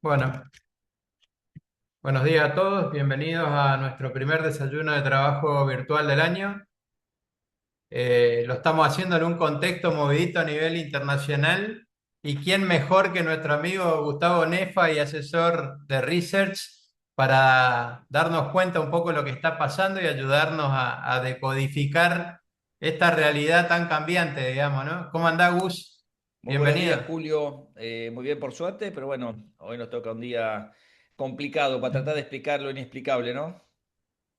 Bueno, buenos días a todos, bienvenidos a nuestro primer desayuno de trabajo virtual del año. Lo estamos haciendo en un contexto movidito a nivel internacional y quién mejor que nuestro amigo Gustavo Nefa y asesor de Research para darnos cuenta un poco de lo que está pasando y ayudarnos a decodificar esta realidad tan cambiante, digamos, ¿no? ¿Cómo andás, Gus? Muy buenos días, Bienvenido. Julio. Muy bien por suerte, pero bueno, hoy nos toca un día complicado para tratar de explicar lo inexplicable, ¿no?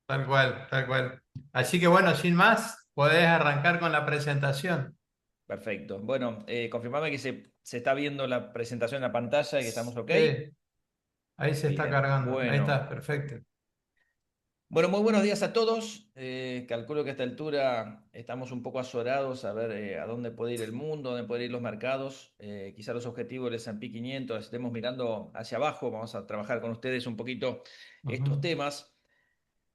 Tal cual, tal cual. Así que bueno, sin más, podés arrancar con la presentación. Perfecto. Bueno, confirmame que se está viendo la presentación en la pantalla y que estamos ok. Sí, ahí se está Bien, cargando. Ahí bueno. está, perfecto. Bueno, muy buenos días a todos. Calculo que a esta altura estamos un poco azorados a ver a dónde puede ir el mundo, dónde pueden ir los mercados. Quizá los objetivos del S&P 500 estemos mirando hacia abajo. Vamos a trabajar con ustedes un poquito estos Ujú, temas.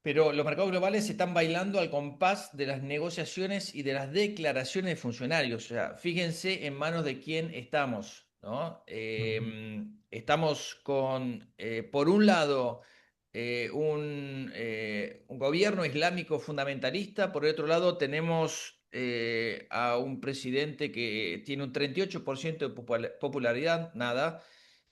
Pero los mercados globales están bailando al compás de las negociaciones y de las declaraciones de funcionarios. O sea, fíjense en manos de quién estamos, ¿no? ujú, Estamos con, por un lado, un gobierno islámico fundamentalista, por el otro lado tenemos a un presidente que tiene un 38% de popularidad, nada,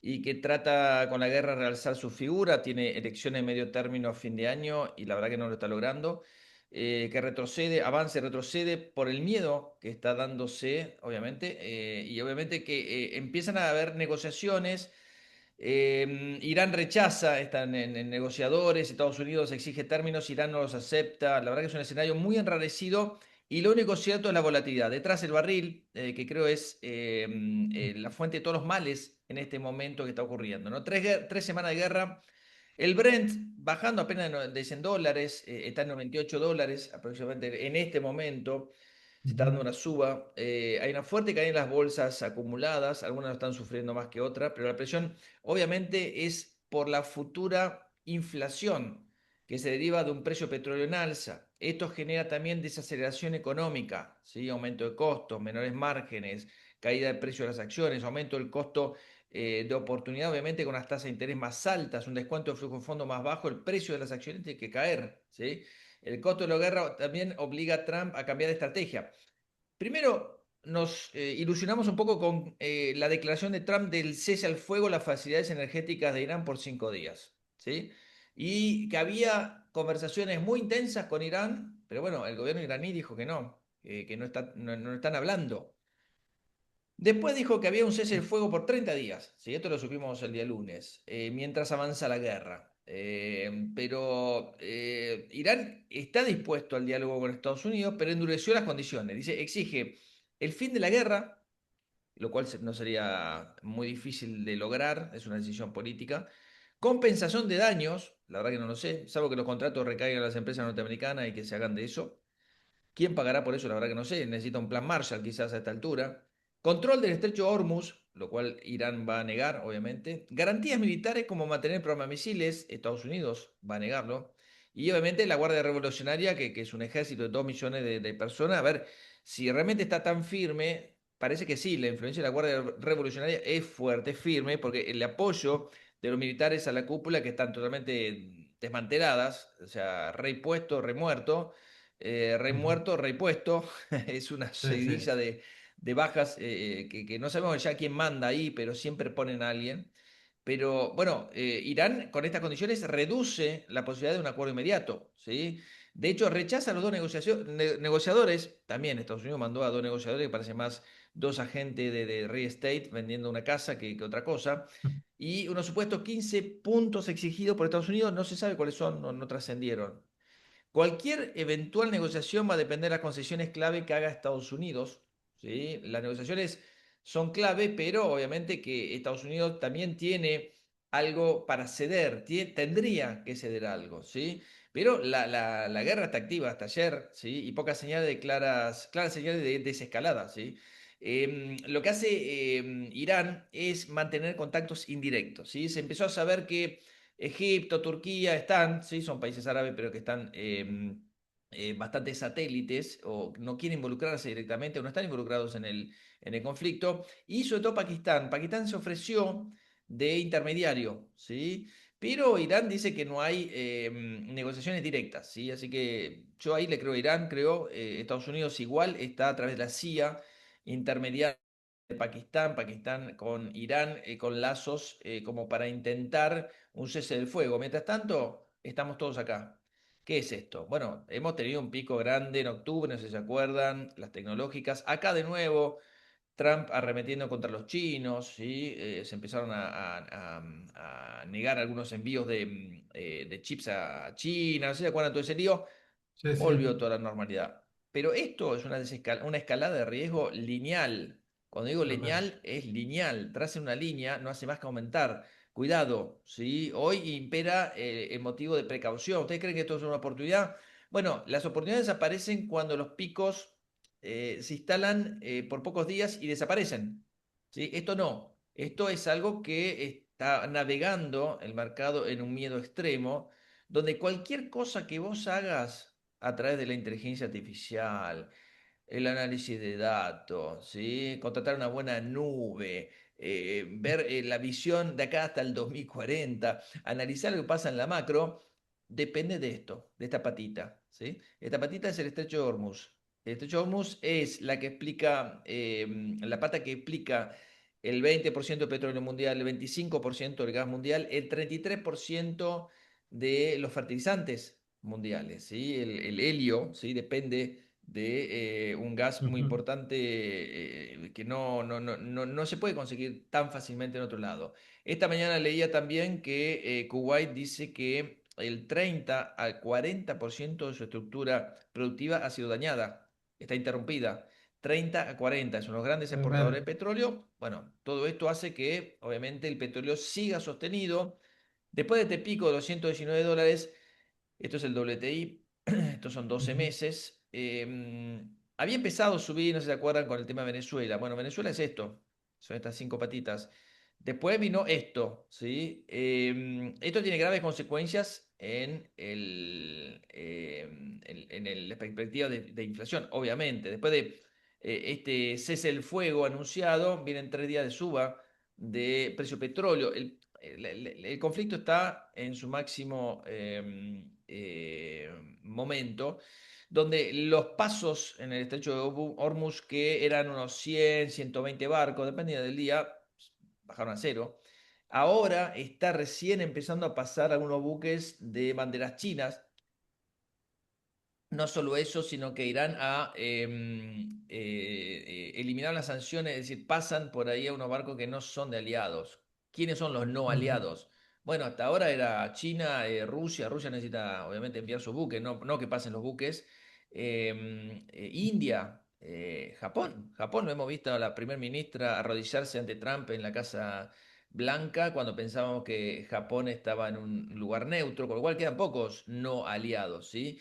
y que trata con la guerra de realzar su figura, tiene elecciones de medio término a fin de año y la verdad que no lo está logrando, que retrocede, avanza y retrocede por el miedo que está dándose, obviamente, y obviamente que empiezan a haber negociaciones. Irán rechaza, están en negociadores, Estados Unidos exige términos, Irán no los acepta. La verdad que es un escenario muy enrarecido y lo único cierto es la volatilidad. Detrás el barril, que creo es la fuente de todos los males en este momento que está ocurriendo, ¿no? Tres semanas de guerra. El Brent bajando apenas de $100, está en $98 aproximadamente en este momento. Se está dando ujú. una suba. Hay una fuerte caída en las bolsas acumuladas, algunas lo están sufriendo más que otras, pero la presión obviamente es por la futura inflación que se deriva de un precio petróleo en alza. Esto genera también desaceleración económica, ¿sí? Aumento de costos, menores márgenes, caída del precio de las acciones, aumento del costo de oportunidad, obviamente con las tasas de interés más altas, un descuento de flujo de fondo más bajo, el precio de las acciones tiene que caer, ¿sí? El costo de la guerra también obliga a Trump a cambiar de estrategia. Primero, nos ilusionamos un poco con la declaración de Trump del cese al fuego las facilidades energéticas de Irán por 5 días, ¿sí? Y que había conversaciones muy intensas con Irán, pero bueno, el gobierno iraní dijo que no, que no están hablando. Después dijo que había un cese del fuego por 30 días, ¿sí? Esto lo supimos el día lunes, mientras avanza la guerra. Pero Irán está dispuesto al diálogo con Estados Unidos, pero endureció las condiciones. Dice, exige el fin de la guerra, lo cual no sería muy difícil de lograr, es una decisión política. Compensación de daños, la verdad que no lo sé, salvo que los contratos recaigan a las empresas norteamericanas y que se hagan de eso. ¿Quién pagará por eso? La verdad que no sé. Necesita un plan Marshall quizás a esta altura. Control del estrecho Hormuz, lo cual Irán va a negar, obviamente. Garantías militares como mantener el programa de misiles, Estados Unidos va a negarlo. Y obviamente la Guardia Revolucionaria, que es un ejército de 2 millones de personas. A ver, si realmente está tan firme, parece que sí, la influencia de la Guardia Revolucionaria es fuerte, es firme, porque el apoyo de los militares a la cúpula que están totalmente desmanteladas, o sea, rey puesto, rey muerto, rey Ujú. muerto, rey puesto, es una Sí, sí. seguidilla de bajas que no sabemos ya quién manda ahí, pero siempre ponen a alguien. Pero bueno, Irán con estas condiciones reduce la posibilidad de un acuerdo inmediato, ¿sí? De hecho, rechaza a los dos negociadores, también Estados Unidos mandó a dos negociadores que parecen más dos agentes de real estate vendiendo una casa que otra cosa, y unos supuestos 15 puntos exigidos por Estados Unidos, no se sabe cuáles son, no trascendieron. Cualquier eventual negociación va a depender de las concesiones clave que haga Estados Unidos, ¿sí? Las negociaciones son clave, pero obviamente que Estados Unidos también tiene algo para ceder, tendría que ceder algo, ¿sí? Pero la guerra está activa hasta ayer, ¿sí? Y pocas señales de claras señales de desescalada, ¿sí? Lo que hace Irán es mantener contactos indirectos, ¿sí? Se empezó a saber que Egipto, Turquía están, sí, son países árabes, pero que están bastante satélites o no quieren involucrarse directamente o no están involucrados en el conflicto. Y sobre todo Pakistán. Pakistán se ofreció de intermediario, ¿sí? Pero Irán dice que no hay negociaciones directas, ¿sí? Así que yo ahí le creo a Irán, creo, Estados Unidos igual está a través de la CIA intermediaria de Pakistán, Pakistán con Irán, con lazos como para intentar un cese del fuego. Mientras tanto, estamos todos acá. ¿Qué es esto? Bueno, hemos tenido un pico grande en octubre, no sé si se acuerdan, las tecnológicas. Acá de nuevo, Trump arremetiendo contra los chinos, ¿sí? Se empezaron a negar algunos envíos de chips a China, ¿no se acuerdan todo ese lío? Sí, Volvió sí, toda la normalidad. Pero esto es una escalada de riesgo lineal. Cuando digo total. lineal, es lineal. Trace una línea, no hace más que aumentar. Cuidado, ¿sí? Hoy impera el motivo de precaución. ¿Ustedes creen que esto es una oportunidad? Bueno, las oportunidades aparecen cuando los picos se instalan por pocos días y desaparecen. ¿Sí? Esto no. Esto es algo que está navegando el mercado en un miedo extremo, donde cualquier cosa que vos hagas a través de la inteligencia artificial, el análisis de datos, ¿sí? Contratar una buena nube, ver la visión de acá hasta el 2040, analizar lo que pasa en la macro, depende de esto, de esta patita, ¿sí? Esta patita es el estrecho de Hormuz. El estrecho de Hormuz es la que explica, la pata que explica el 20% del petróleo mundial, el 25% del gas mundial, el 33% de los fertilizantes mundiales, ¿sí? El helio, ¿sí? Depende de un gas muy Ujú. importante que no se puede conseguir tan fácilmente en otro lado. Esta mañana leía también que Kuwait dice que el 30 al 40% de su estructura productiva ha sido dañada, está interrumpida. 30 a 40, son los grandes exportadores de Tremendo. petróleo. Bueno, todo esto hace que obviamente el petróleo siga sostenido. Después de este pico de los $119, esto es el WTI, estos son 12 Ujú. meses. Había empezado a subir, no sé si se acuerdan, con el tema de Venezuela. Bueno, Venezuela es esto, son estas cinco patitas. Después vino esto, ¿sí? Esto tiene graves consecuencias en la perspectiva de inflación, obviamente. Después de este cese el fuego anunciado, vienen 3 días de suba de precio petróleo. El conflicto está en su máximo momento, donde los pasos en el estrecho de Hormuz, que eran unos 100, 120 barcos, dependía del día, bajaron a cero. Ahora está recién empezando a pasar algunos buques de banderas chinas. No solo eso, sino que Irán ha eliminado las sanciones, es decir, pasan por ahí a unos barcos que no son de aliados. ¿Quiénes son los no Ujú. aliados? Bueno, hasta ahora era China, Rusia. Rusia necesita obviamente enviar sus buques, no que pasen los buques. India, Japón. Japón, lo hemos visto a la primer ministra arrodillarse ante Trump en la Casa Blanca cuando pensábamos que Japón estaba en un lugar neutro, con lo cual quedan pocos no aliados, ¿sí?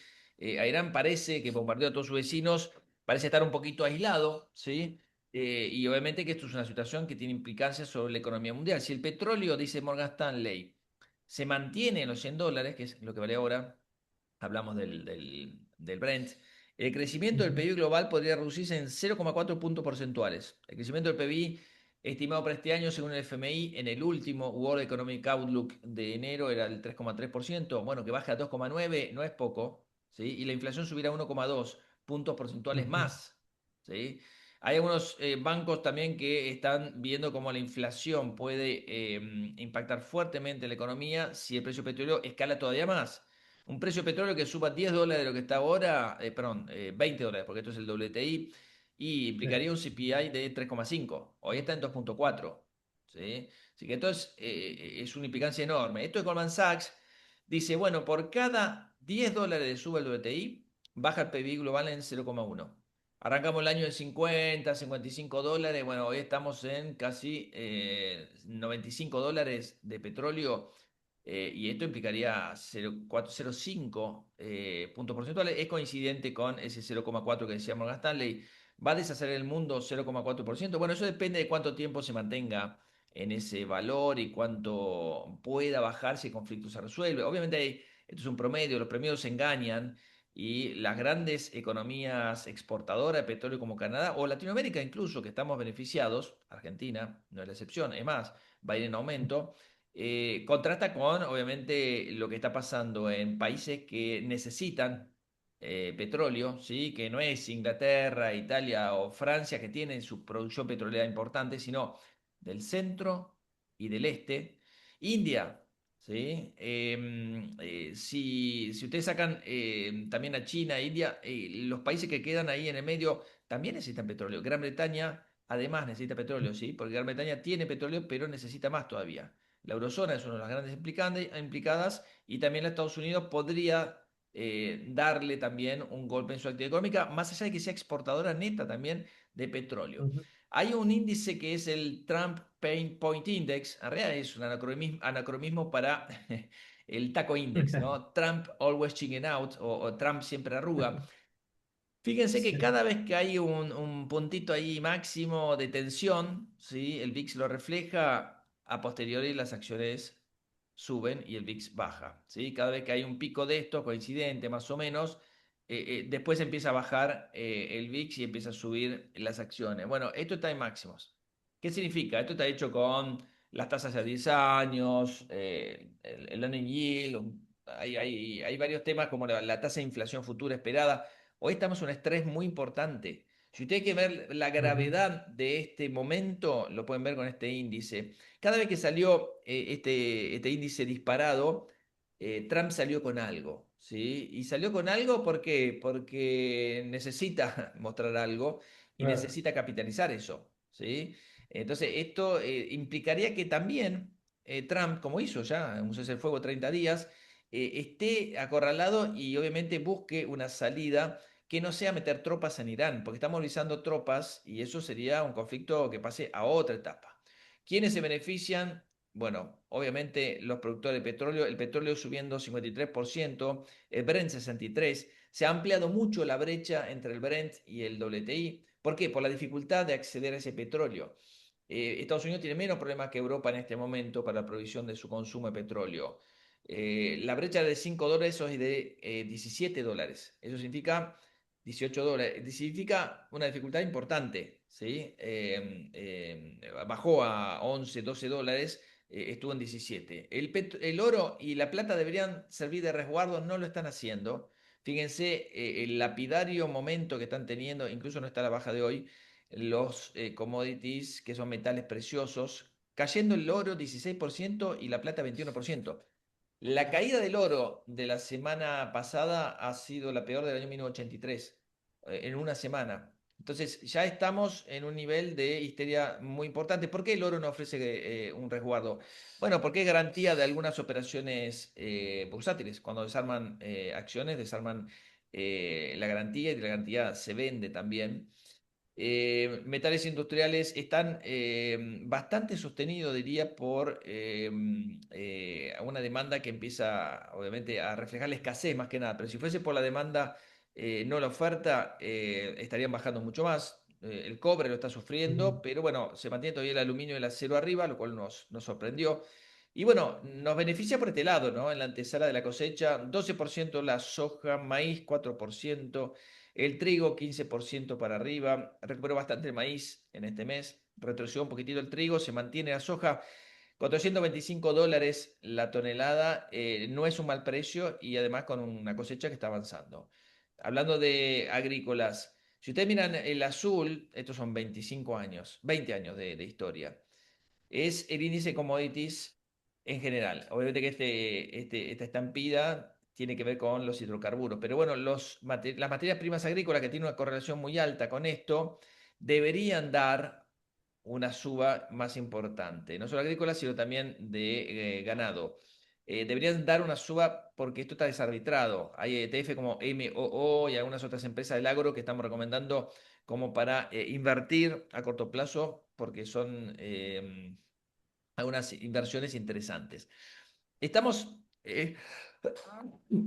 A Irán parece que bombardeó a todos sus vecinos, parece estar un poquito aislado, ¿sí? Y obviamente que esto es una situación que tiene implicancias sobre la economía mundial. Si el petróleo, dice Morgan Stanley, se mantiene en los $100, que es lo que vale ahora, hablamos del Brent, el crecimiento del Ujú. PIB global podría reducirse en 0,4 puntos porcentuales. El crecimiento del PIB estimado para este año, según el FMI, en el último World Economic Outlook de enero era el 3,3%. Bueno, que baje a 2,9 no es poco, ¿sí? Y la inflación subirá a 1,2 puntos porcentuales Ujú. más, ¿sí? Hay algunos bancos también que están viendo cómo la inflación puede impactar fuertemente en la economía si el precio del petróleo escala todavía más. Un precio de petróleo que suba $10 de lo que está ahora, perdón, $20, porque esto es el WTI, y Sí. implicaría un CPI de 3,5. Hoy está en 2,4. ¿Sí? Así que entonces es una implicancia enorme. Esto de Goldman Sachs dice, bueno, por cada $10 de suba el WTI, baja el PIB global en 0,1. Arrancamos el año de 50, $55. Bueno, hoy estamos en casi $95 de petróleo y esto implicaría 0,405 puntos porcentuales. Es coincidente con ese 0,4 que decía Morgan Stanley. ¿Va a deshacer el mundo 0,4%? Bueno, eso depende de cuánto tiempo se mantenga en ese valor y cuánto pueda bajar si el conflicto se resuelve. Obviamente esto es un promedio, los promedios se engañan, y las grandes economías exportadoras de petróleo como Canadá o Latinoamérica incluso, que estamos beneficiados, Argentina no es la excepción, es más, va a ir en aumento, contrasta con obviamente lo que está pasando en países que necesitan petróleo, ¿sí? Que no es Inglaterra, Italia o Francia que tienen su producción petrolera importante, sino del centro y del este. India, ¿sí? Si ustedes sacan también a China, India, los países que quedan ahí en el medio también necesitan petróleo. Gran Bretaña además necesita petróleo, ¿sí? Porque Gran Bretaña tiene petróleo, pero necesita más todavía. La eurozona es una de las grandes implicadas y también Estados Unidos podría darle también un golpe en su actividad económica, más allá de que sea exportadora neta también de petróleo. Ujú. Hay un índice que es el Trump Pain Point Index, en realidad es un anacronismo para el taco index, ¿no? Trump always chicken out o Trump siempre arruga. Fíjense que Sí. cada vez que hay un puntito ahí máximo de tensión, ¿sí? El VIX lo refleja, a posteriori las acciones suben y el VIX baja, ¿sí? Cada vez que hay un pico de esto, coincidente más o menos, después empieza a bajar el VIX y empieza a subir las acciones. Bueno, esto está en máximos. ¿Qué significa? Esto está hecho con las tasas a 10 años, el earning yield, hay varios temas como la tasa de inflación futura esperada. Hoy estamos en un estrés muy importante. Si ustedes quieren ver la Ujú. gravedad de este momento, lo pueden ver con este índice. Cada vez que salió este índice disparado, Trump salió con algo, ¿sí? Y salió con algo ¿por qué? Porque necesita mostrar algo y Claro. necesita capitalizar eso, ¿sí? Entonces, esto implicaría que también Trump, como hizo ya un cese el fuego 30 días, esté acorralado y obviamente busque una salida que no sea meter tropas en Irán, porque estamos movilizando tropas y eso sería un conflicto que pase a otra etapa. ¿Quiénes se benefician? Bueno, obviamente los productores de petróleo, el petróleo subiendo 53%, el Brent 63%, se ha ampliado mucho la brecha entre el Brent y el WTI. ¿Por qué? Por la dificultad de acceder a ese petróleo. Estados Unidos tiene menos problemas que Europa en este momento para la provisión de su consumo de petróleo. La brecha de $5 es de $17. Eso significa $18. Significa una dificultad importante, ¿sí? Bajó a 11, $12, estuvo en 17. El oro y la plata deberían servir de resguardo, no lo están haciendo. Fíjense el lapidario momento que están teniendo, incluso no está a la baja de hoy, los commodities, que son metales preciosos, cayendo el oro 16% y la plata 21%. La caída del oro de la semana pasada ha sido la peor del año 1983, en una semana. Entonces ya estamos en un nivel de histeria muy importante. ¿Por qué el oro no ofrece un resguardo? Bueno, porque es garantía de algunas operaciones bursátiles. Cuando desarman acciones, desarman la garantía y la garantía se vende también. Metales industriales están bastante sostenidos, diría, por una demanda que empieza, obviamente, a reflejar la escasez más que nada. Pero si fuese por la demanda, no la oferta, estarían bajando mucho más. El cobre lo está sufriendo, Ujú. pero bueno, se mantiene todavía el aluminio y el acero arriba, lo cual nos sorprendió. Y bueno, nos beneficia por este lado, ¿no? En la antesala de la cosecha, 12% la soja, maíz 4%. El trigo 15% para arriba, recuperó bastante el maíz en este mes, retrocedió un poquitito el trigo, se mantiene la soja, $425 la tonelada, no es un mal precio y además con una cosecha que está avanzando. Hablando de agrícolas, si ustedes miran el azul, estos son 25 años, 20 años de historia, es el índice de commodities en general. Obviamente que esta estampida tiene que ver con los hidrocarburos, pero bueno, las materias primas agrícolas que tienen una correlación muy alta con esto, deberían dar una suba más importante, no solo agrícola, sino también de ganado. Deberían dar una suba porque esto está desarbitrado. Hay ETF como MOO y algunas otras empresas del agro que estamos recomendando como para invertir a corto plazo porque son algunas inversiones interesantes. Estamos,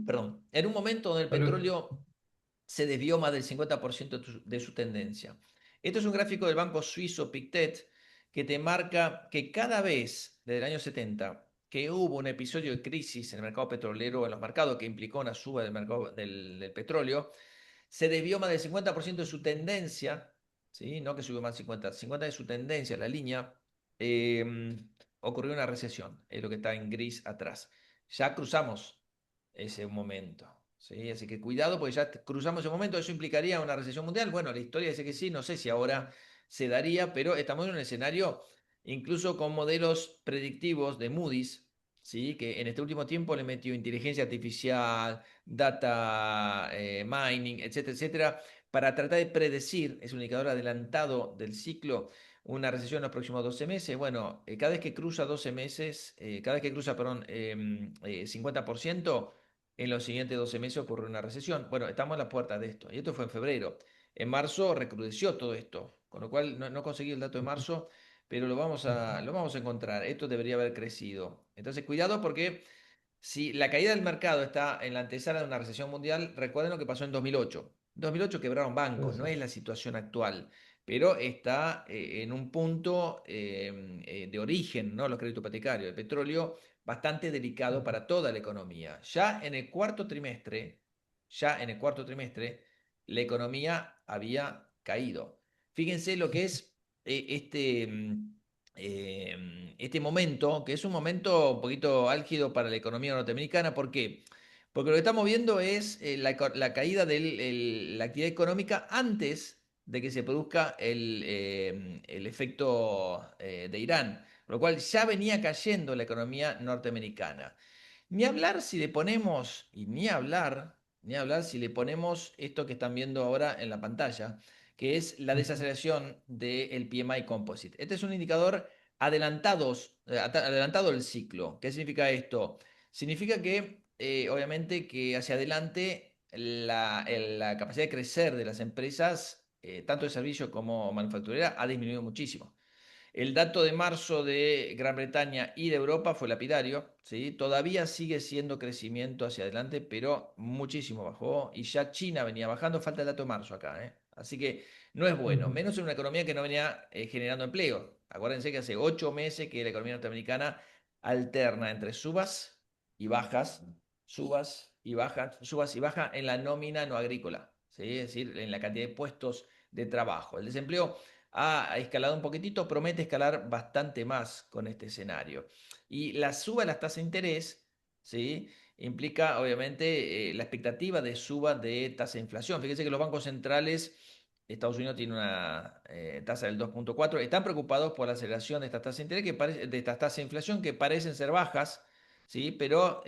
perdón, en un momento donde el Salud. petróleo se desvió más del 50% de su tendencia. Esto es un gráfico del banco suizo Pictet que te marca que cada vez, desde el año 70, que hubo un episodio de crisis en el mercado petrolero, en los mercados, que implicó una suba del mercado del petróleo, se desvió más del 50% de su tendencia, ¿sí? No que subió más del 50 de su tendencia, la línea, eh, ocurrió una recesión, es lo que está en gris atrás. Ya cruzamos ese momento, ¿sí? Así que cuidado porque ya cruzamos ese momento, eso implicaría una recesión mundial. Bueno, la historia dice que sí, no sé si ahora se daría, pero estamos en un escenario incluso con modelos predictivos de Moody's, ¿sí? Que en este último tiempo le metió inteligencia artificial, data mining, etcétera, etcétera, para tratar de predecir, es un indicador adelantado del ciclo, una recesión en los próximos 12 meses. Bueno, cada vez que cruza 12 meses, cada vez que cruza, perdón, 50%, en los siguientes 12 meses ocurre una recesión. Bueno, estamos a la puerta de esto. Y esto fue en febrero. En marzo recrudeció todo esto, con lo cual no conseguí el dato de marzo, pero lo vamos a encontrar. Esto debería haber crecido. Entonces, cuidado porque si la caída del mercado está en la antesala de una recesión mundial, recuerden lo que pasó en 2008. En 2008 quebraron Sí, bancos, no sí. es la situación actual, pero está en un punto de origen, ¿no? Los créditos hipotecarios, el petróleo, bastante delicado Ujú. para toda la economía. Ya en el cuarto trimestre, la economía había caído. Fíjense lo que es este momento, que es un momento un poquito álgido para la economía norteamericana. ¿Por qué? Porque lo que estamos viendo es la caída de la actividad económica antes de que se produzca el efecto de Irán, por lo cual ya venía cayendo la economía norteamericana. Ni hablar si le ponemos, y ni hablar si le ponemos esto que están viendo ahora en la pantalla, que es la Ujú. desaceleración del PMI Composite. Este es un indicador adelantado del ciclo. ¿Qué significa esto? Significa que, obviamente, que hacia adelante la capacidad de crecer de las empresas, tanto de servicio como manufacturera, ha disminuido muchísimo. El dato de marzo de Gran Bretaña y de Europa fue lapidario, ¿sí? Todavía sigue siendo crecimiento hacia adelante, pero muchísimo bajó y ya China venía bajando, falta el dato de marzo acá, ¿eh? Así que no es bueno, Ujú. menos en una economía que no venía generando empleo. Acuérdense que hace 8 meses que la economía norteamericana alterna entre subas y bajas, subas y bajas, subas y bajas en la nómina no agrícola, ¿sí? Es decir, en la cantidad de puestos de trabajo. El desempleo ha escalado un poquitito, promete escalar bastante más con este escenario. Y la suba de las tasas de interés, ¿sí? Implica obviamente la expectativa de suba de tasa de inflación. Fíjense que los bancos centrales, Estados Unidos tiene una tasa del 2,4, están preocupados por la aceleración de estas tasas de interés, de estas tasas de inflación que parecen ser bajas, ¿sí? Pero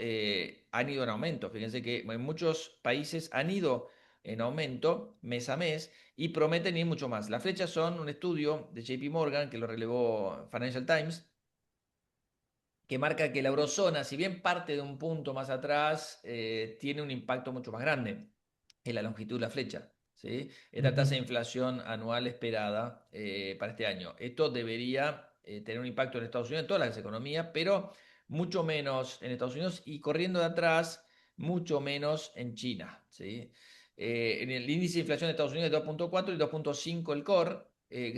han ido en aumento. Fíjense que en muchos países han ido en aumento mes a mes y prometen ir mucho más. Las flechas son un estudio de JP Morgan que lo relevó Financial Times, que marca que la eurozona, si bien parte de un punto más atrás, tiene un impacto mucho más grande en la longitud de la flecha. ¿Sí? Esta tasa de Ujú. inflación anual esperada para este año. Esto debería tener un impacto en Estados Unidos, en todas las economías, pero mucho menos en Estados Unidos y corriendo de atrás, mucho menos en China. ¿Sí? En el índice de inflación de Estados Unidos es 2,4 y 2,5 el core,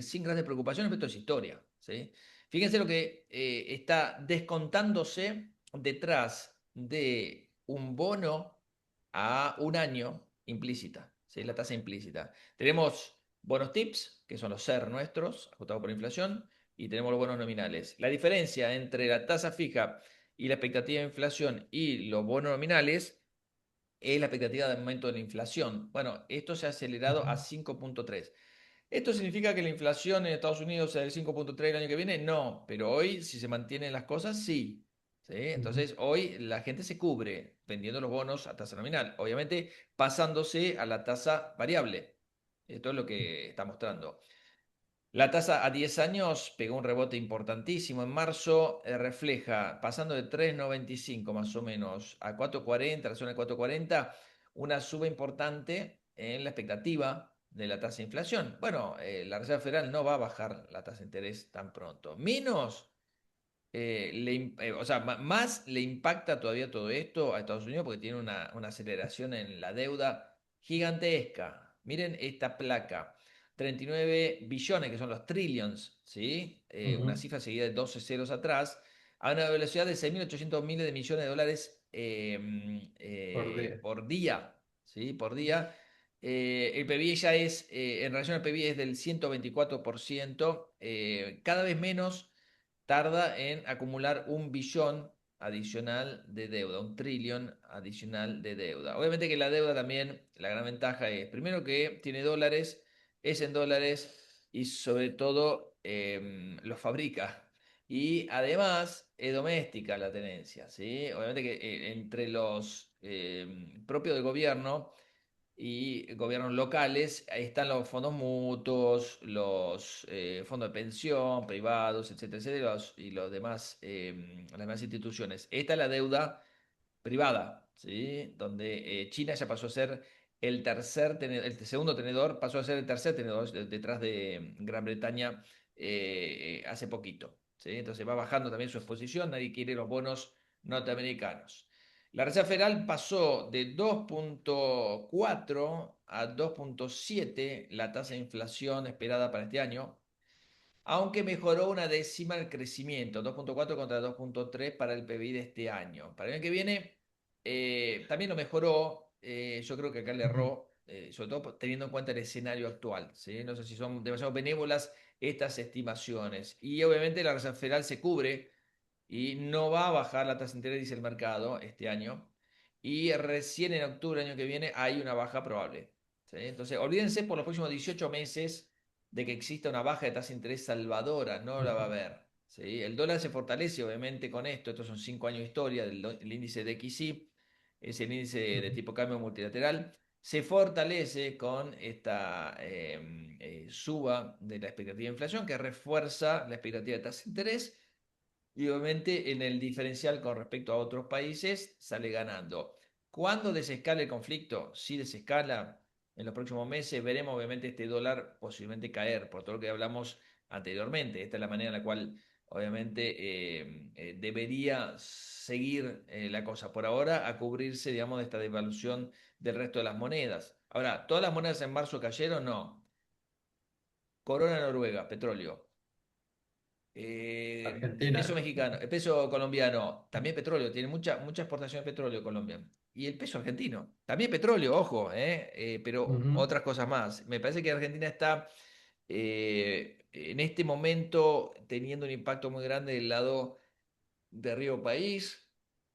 sin grandes preocupaciones, pero esto es historia. ¿Sí? Fíjense lo que está descontándose detrás de un bono a un año implícita, ¿sí? La tasa implícita. Tenemos bonos TIPS, que son los SER nuestros, ajustados por inflación, y tenemos los bonos nominales. La diferencia entre la tasa fija y la expectativa de inflación y los bonos nominales es la expectativa de aumento de la inflación. Bueno, esto se ha acelerado a 5,3. ¿Esto significa que la inflación en Estados Unidos sea del 5,3 el año que viene? No, pero hoy, si se mantienen las cosas, sí. ¿Sí? Ujú. Entonces, hoy la gente se cubre vendiendo los bonos a tasa nominal, obviamente pasándose a la tasa variable. Esto es lo que está mostrando. La tasa a 10 años pegó un rebote importantísimo en marzo, refleja, pasando de 3,95 más o menos a 4,40, la zona de 4,40, una suba importante en la expectativa de la tasa de inflación. Bueno, la Reserva Federal no va a bajar la tasa de interés tan pronto. Menos, o sea, más le impacta todavía todo esto a Estados Unidos porque tiene una aceleración en la deuda gigantesca. Miren esta placa. 39 billones, que son los trillions, ¿sí? Una Ujú. cifra seguida de 12 ceros atrás, a una velocidad de 6.800 miles de millones de dólares por día. por día, ¿sí? Por día. El PBI ya es, en relación al PBI es del 124%, cada vez menos tarda en acumular 1 billón adicional de deuda, 1 trillón adicional de deuda. Obviamente que la deuda también, la gran ventaja es, primero que tiene dólares, es en dólares y sobre todo los fabrica. Y además es doméstica la tenencia, ¿sí? Obviamente que entre los propios del gobierno y gobiernos locales, ahí están los fondos mutuos, los fondos de pensión privados, etcétera, etcétera, y los demás, las demás instituciones. Esta es la deuda privada, ¿sí? Donde China ya pasó a ser el segundo tenedor, pasó a ser el tercer tenedor detrás de Gran Bretaña hace poquito, ¿sí? Entonces va bajando también su exposición, nadie quiere los bonos norteamericanos. La Reserva Federal pasó de 2,4 a 2,7 la tasa de inflación esperada para este año, aunque mejoró una décima el crecimiento, 2,4 contra 2,3 para el PBI de este año. Para el año que viene también lo mejoró, yo creo que acá le Ujú, erró, sobre todo teniendo en cuenta el escenario actual, ¿sí? No sé si son demasiado benévolas estas estimaciones. Y obviamente la Reserva Federal se cubre y no va a bajar la tasa de interés, dice el mercado, este año. Y recién en octubre del año que viene hay una baja probable, ¿sí? Entonces, olvídense por los próximos 18 meses de que exista una baja de tasa de interés salvadora, no la va a ujú, haber, ¿sí? El dólar se fortalece obviamente con esto, estos son 5 años de historia del índice de XY, es el índice de ujú, tipo cambio multilateral, se fortalece con esta suba de la expectativa de inflación que refuerza la expectativa de tasa de interés y obviamente en el diferencial con respecto a otros países sale ganando. ¿Cuándo desescala el conflicto? Si desescala en los próximos meses, veremos obviamente este dólar posiblemente caer, por todo lo que hablamos anteriormente. Esta es la manera en la cual obviamente debería seguir la cosa. Por ahora, a cubrirse, digamos, de esta devaluación del resto de las monedas. Ahora, ¿todas las monedas en marzo cayeron? No. Corona Noruega, petróleo. El peso Argentina. mexicano, el peso colombiano, también petróleo, tiene mucha exportación de petróleo Colombia. Y el peso argentino, también petróleo, ojo, pero Ujú, otras cosas más. Me parece que Argentina está en este momento teniendo un impacto muy grande del lado de Río País,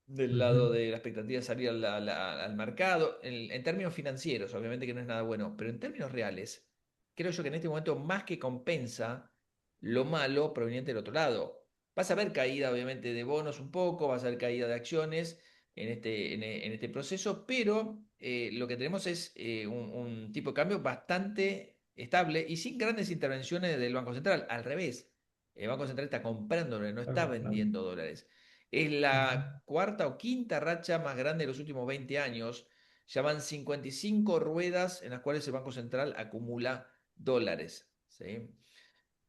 del lado ujú, de la expectativa de salir al mercado, en términos financieros, obviamente que no es nada bueno, pero en términos reales, creo yo que en este momento más que compensa lo malo proveniente del otro lado. Vas a ver caída, obviamente, de bonos un poco, vas a ver caída de acciones en este proceso, pero lo que tenemos es un tipo de cambio bastante estable y sin grandes intervenciones del Banco Central. Al revés, el Banco Central está comprando dólares, no está está comprando. vendiendo dólares. Es Ujú, la cuarta o quinta racha más grande de los últimos 20 años. Ya van 55 ruedas en las cuales el Banco Central acumula dólares, ¿sí?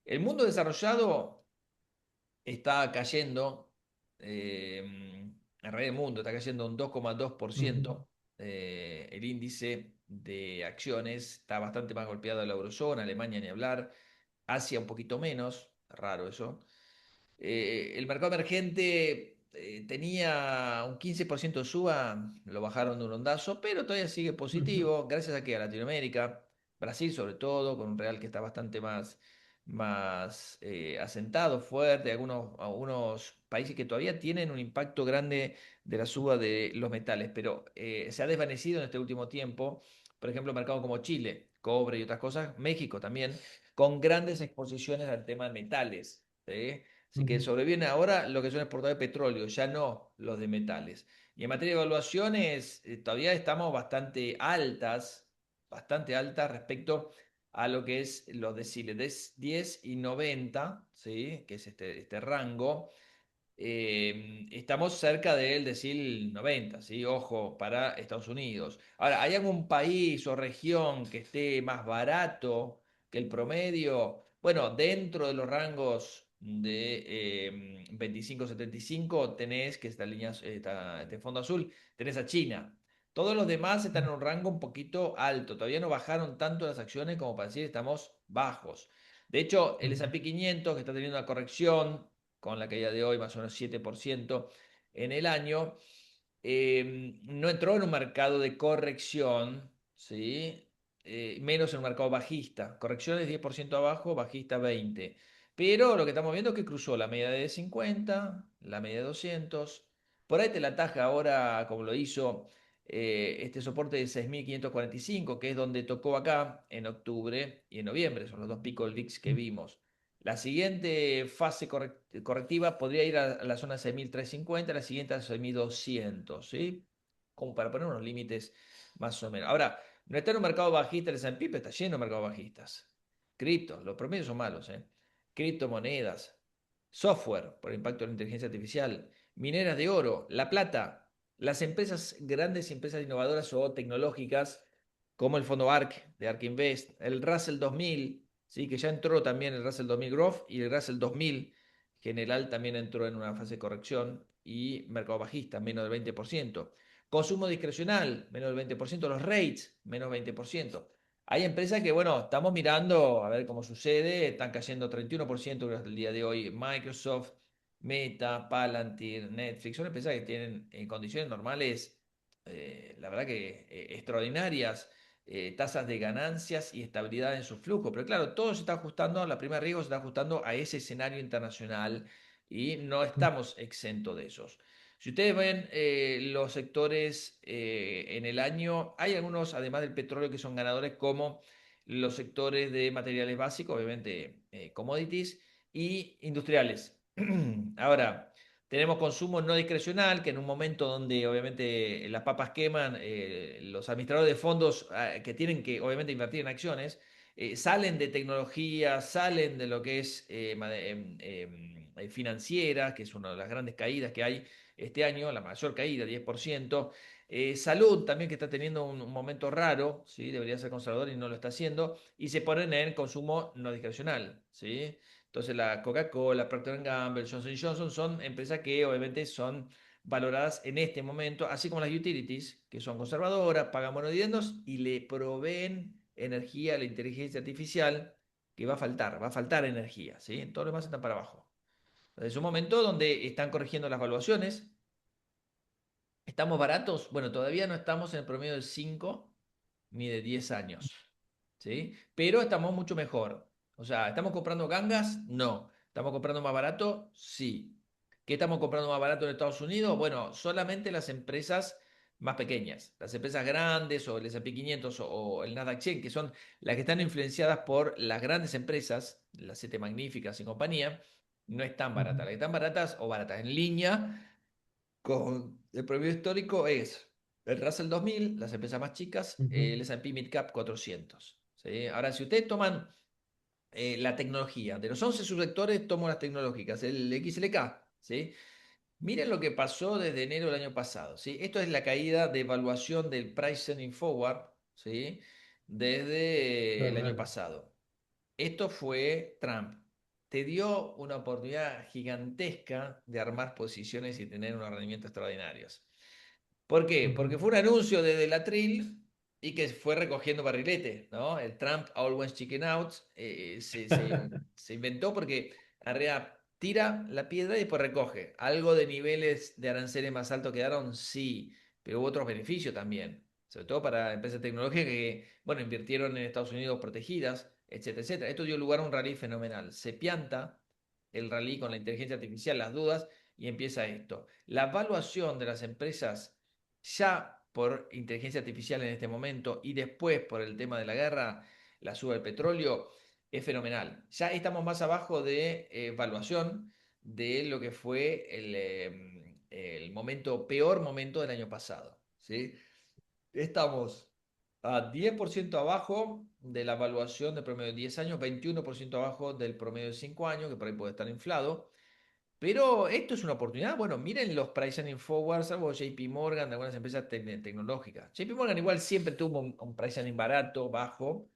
El mundo desarrollado está cayendo, el rey del mundo está cayendo un 2,2%. ujú, El índice de acciones está bastante más golpeado de la eurozona, Alemania ni hablar, Asia un poquito menos, raro eso. El mercado emergente tenía un 15% de suba, lo bajaron de un ondazo, pero todavía sigue ujú, positivo, gracias a que a Latinoamérica, Brasil sobre todo, con un real que está bastante más asentado, fuerte, algunos países que todavía tienen un impacto grande de la suba de los metales, pero se ha desvanecido en este último tiempo, por ejemplo, mercados como Chile, cobre y otras cosas, México también, con grandes exposiciones al tema de metales. ¿Sí? Así que ujú, sobreviene ahora lo que son exportadores de petróleo, ya no los de metales. Y en materia de evaluaciones, todavía estamos bastante altas respecto a lo que es los deciles 10 y 90, ¿sí? Que es este rango. Estamos cerca del decil 90, ¿sí? Ojo, para Estados Unidos. Ahora, ¿hay algún país o región que esté más barato que el promedio? Bueno, dentro de los rangos de 25-75 tenés, que esta línea, este fondo azul, tenés a China. Todos los demás están en un rango un poquito alto. Todavía no bajaron tanto las acciones como para decir estamos bajos. De hecho, el ujú, S&P 500, que está teniendo una corrección, con la caída de hoy, más o menos 7% en el año, no entró en un mercado de corrección, ¿sí? Menos en un mercado bajista. Correcciones 10% abajo, bajista 20%. Pero lo que estamos viendo es que cruzó la media de 50, la media de 200. Por ahí te la ataja ahora, como lo hizo este soporte de 6.545, que es donde tocó acá en octubre y en noviembre. Son los dos picos del VIX que vimos. La siguiente fase correctiva podría ir a la zona 6.350, la siguiente a 6.200, ¿sí? Como para poner unos límites más o menos. Ahora, no está en un mercado bajista el S&P, pero está lleno de mercados bajistas. Criptos, los promedios son malos, ¿eh? Criptomonedas, software por el impacto de la inteligencia artificial, mineras de oro, la plata, las empresas, grandes empresas innovadoras o tecnológicas, como el fondo ARK de ARK Invest, el Russell 2000, ¿sí? Que ya entró también el Russell 2000 Growth y el Russell 2000 general también entró en una fase de corrección y mercado bajista, menos del 20%. Consumo discrecional, menos del 20%. Los rates, menos 20%. Hay empresas que, bueno, estamos mirando a ver cómo sucede. Están cayendo 31% durante el día de hoy. Microsoft, Meta, Palantir, Netflix. Son empresas que tienen en condiciones normales, la verdad que extraordinarias tasas de ganancias y estabilidad en su flujo. Pero claro, todo se está ajustando, la prima de riesgo se está ajustando a ese escenario internacional y no estamos exentos de esos. Si ustedes ven los sectores en el año, hay algunos, además del petróleo, que son ganadores, como los sectores de materiales básicos, obviamente commodities, y industriales. Ahora, tenemos consumo no discrecional, que en un momento donde obviamente las papas queman, los administradores de fondos que tienen que obviamente invertir en acciones, salen de tecnología, salen de lo que es financiera, que es una de las grandes caídas que hay este año, la mayor caída, 10%. Salud también que está teniendo un momento raro, ¿sí? Debería ser conservador y no lo está haciendo, y se ponen en consumo no discrecional, ¿sí? Entonces la Coca-Cola, Procter Gamble, Johnson Johnson son empresas que obviamente son valoradas en este momento, así como las utilities, que son conservadoras, pagan buenos dividendos y le proveen energía a la inteligencia artificial, que va a faltar energía, ¿sí? Todo lo demás están para abajo. Entonces, es un momento donde están corrigiendo las valuaciones. ¿Estamos baratos? Bueno, todavía no estamos en el promedio de 5 ni de 10 años, ¿sí? Pero estamos mucho mejor. O sea, ¿estamos comprando gangas? No. ¿Estamos comprando más barato? Sí. ¿Qué estamos comprando más barato en Estados Unidos? Bueno, solamente las empresas más pequeñas. Las empresas grandes o el S&P 500 o el Nasdaq 100, que son las que están influenciadas por las grandes empresas, las siete magníficas y compañía, no están baratas. Las que están baratas o baratas en línea con el promedio histórico es el Russell 2000, las empresas más chicas, Ujú. el S&P Midcap 400. ¿Sí? Ahora, si ustedes toman la tecnología, de los 11 subsectores, tomo las tecnológicas, el XLK, ¿sí? Miren lo que pasó desde enero del año pasado, ¿sí? Esto es la caída de evaluación del Price Earnings Forward, ¿sí? Desde el año Total. pasado. Esto fue Trump. Te dio una oportunidad gigantesca de armar posiciones y tener unos rendimientos extraordinarios. ¿Por qué? Ujú. Porque fue un anuncio desde el atril y que fue recogiendo barrilete, ¿no? El Trump Always Chicken Out se inventó porque en realidad tira la piedra y después recoge. Algo de niveles de aranceles más altos quedaron, sí, pero hubo otros beneficios también, sobre todo para empresas tecnológicas que, bueno, invirtieron en Estados Unidos protegidas, etcétera, etcétera. Esto dio lugar a un rally fenomenal. Se pianta el rally con la inteligencia artificial, las dudas, y empieza esto. La evaluación de las empresas ya por inteligencia artificial en este momento y después por el tema de la guerra, la suba del petróleo, es fenomenal. Ya estamos más abajo de evaluación de lo que fue el momento, peor momento del año pasado. ¿Sí? Estamos a 10% abajo de la evaluación del promedio de 10 años, 21% abajo del promedio de 5 años, que por ahí puede estar inflado. Pero esto es una oportunidad. Bueno, miren los price earning forwards, salvo JP Morgan, de algunas empresas tecnológicas. JP Morgan igual siempre tuvo un price earning barato, bajo,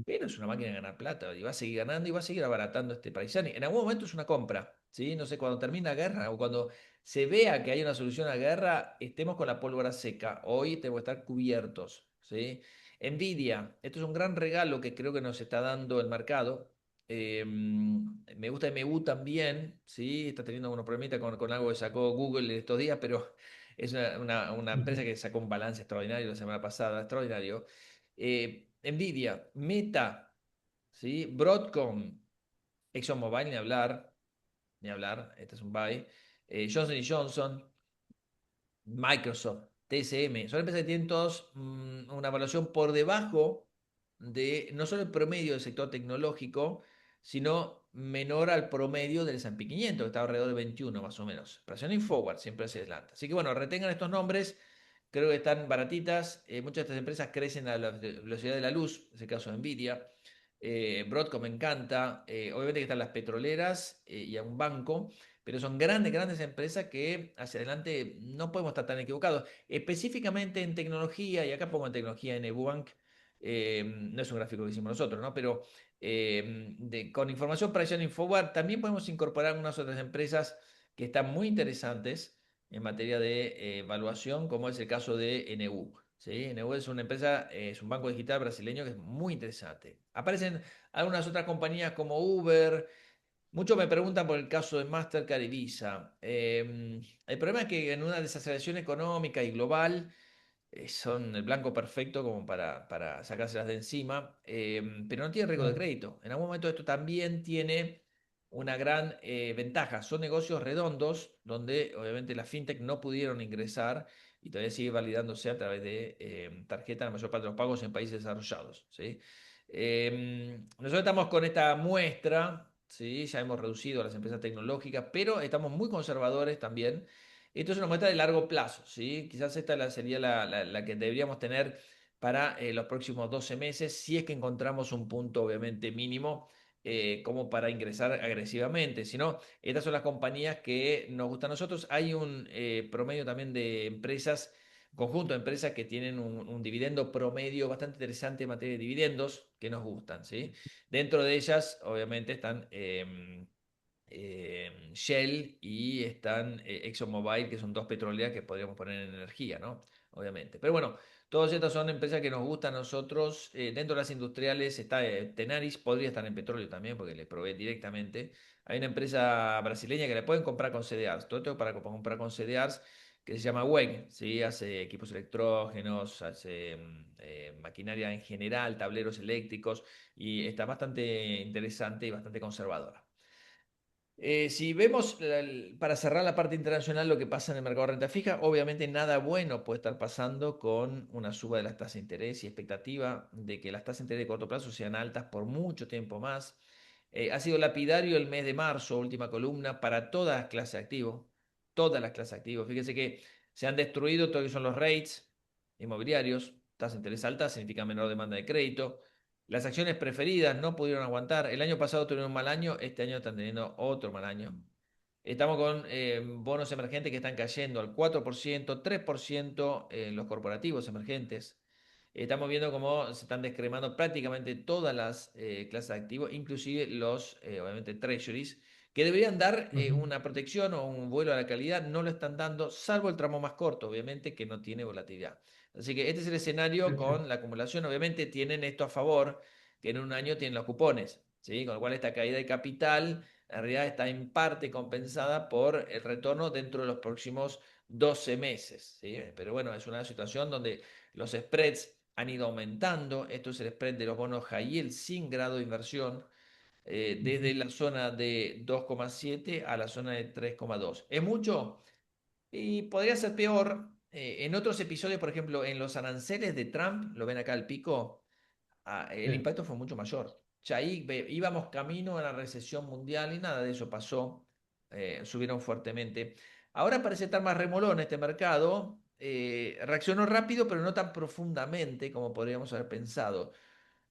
pero es una máquina de ganar plata y va a seguir ganando y va a seguir abaratando este price earning. En algún momento es una compra, ¿sí? No sé, cuando termina la guerra o cuando se vea que hay una solución a la guerra, estemos con la pólvora seca. Hoy tenemos que estar cubiertos, ¿sí? Nvidia, esto es un gran regalo que creo que nos está dando el mercado. Me gusta MU también, ¿sí? Está teniendo unos problemitas con algo que sacó Google en estos días, pero es una empresa Ujú. que sacó un balance extraordinario la semana pasada, extraordinario. Nvidia, Meta, ¿sí? Broadcom, ExxonMobil, ni hablar, este es un buy. Johnson Johnson, Microsoft, TSM, son empresas que tienen todos una evaluación por debajo de no solo el promedio del sector tecnológico, sino menor al promedio del S&P 500, que está alrededor de 21 más o menos. Presioning forward, siempre hacia adelante. Así que bueno, retengan estos nombres, creo que están baratitas. Muchas de estas empresas crecen a la velocidad de la luz, es el caso de Nvidia. Broadcom me encanta, obviamente que están las petroleras y a un banco, pero son grandes, grandes empresas que hacia adelante no podemos estar tan equivocados. Específicamente en tecnología, y acá pongo en tecnología en Ebubank, no es un gráfico que hicimos nosotros, ¿no? Pero con información para Shining Forward también podemos incorporar unas otras empresas que están muy interesantes en materia de evaluación, como es el caso de NU. ¿Sí? NU es una empresa, es un banco digital brasileño que es muy interesante. Aparecen algunas otras compañías como Uber. Muchos me preguntan por el caso de Mastercard y Visa. El problema es que en una desaceleración económica y global son el blanco perfecto como para sacárselas de encima, pero no tienen riesgo de Claro. crédito. En algún momento esto también tiene una gran ventaja. Son negocios redondos donde obviamente las fintech no pudieron ingresar y todavía sigue validándose a través de tarjeta la mayor parte de los pagos en países desarrollados. ¿Sí? Nosotros estamos con esta muestra, ¿sí? Ya hemos reducido a las empresas tecnológicas, pero estamos muy conservadores también. Esto es una muestra de largo plazo, ¿sí? Quizás esta sería la que deberíamos tener para los próximos 12 meses, si es que encontramos un punto obviamente mínimo como para ingresar agresivamente. Si no, estas son las compañías que nos gustan a nosotros. Hay un promedio también de empresas, conjunto de empresas que tienen un dividendo promedio bastante interesante en materia de dividendos que nos gustan, ¿sí? Dentro de ellas, obviamente, están Shell y están ExxonMobil, que son dos petroleras que podríamos poner en energía, ¿no? Obviamente. Pero bueno, todas estas son empresas que nos gustan a nosotros. Dentro de las industriales está Tenaris, podría estar en petróleo también, porque le provee directamente. Hay una empresa brasileña que le pueden comprar con CDRs. Todo esto para comprar con CDRs, que se llama WEG, ¿sí? Hace equipos electrógenos, hace maquinaria en general, tableros eléctricos, y está bastante interesante y bastante conservadora. Si vemos, para cerrar la parte internacional, lo que pasa en el mercado de renta fija, obviamente nada bueno puede estar pasando con una suba de las tasas de interés y expectativa de que las tasas de interés de corto plazo sean altas por mucho tiempo más. Ha sido lapidario el mes de marzo, última columna, para todas las clases de activos, todas las clases de activos. Fíjense que se han destruido todo lo que son los rates inmobiliarios, tasas de interés altas significa menor demanda de crédito. Las acciones preferidas no pudieron aguantar. El año pasado tuvieron un mal año, este año están teniendo otro mal año. Estamos con bonos emergentes que están cayendo al 4%, 3% en los corporativos emergentes. Estamos viendo cómo se están descremando prácticamente todas las clases de activos, inclusive los, obviamente, treasuries, que deberían dar Ujú. una protección o un vuelo a la calidad, no lo están dando, salvo el tramo más corto, obviamente, que no tiene volatilidad. Así que este es el escenario Sí, sí. con la acumulación. Obviamente tienen esto a favor, que en un año tienen los cupones, ¿sí? Con lo cual esta caída de capital en realidad está en parte compensada por el retorno dentro de los próximos 12 meses, ¿sí? Pero bueno, es una situación donde los spreads han ido aumentando. Esto es el spread de los bonos high yield sin grado de inversión, Ujú. desde la zona de 2,7 a la zona de 3,2. ¿Es mucho? Y podría ser peor. En otros episodios, por ejemplo, en los aranceles de Trump, lo ven acá al pico, Sí. el impacto fue mucho mayor. Ya ahí íbamos camino a la recesión mundial y nada de eso pasó. Subieron fuertemente. Ahora parece estar más remolón este mercado. Reaccionó rápido, pero no tan profundamente como podríamos haber pensado.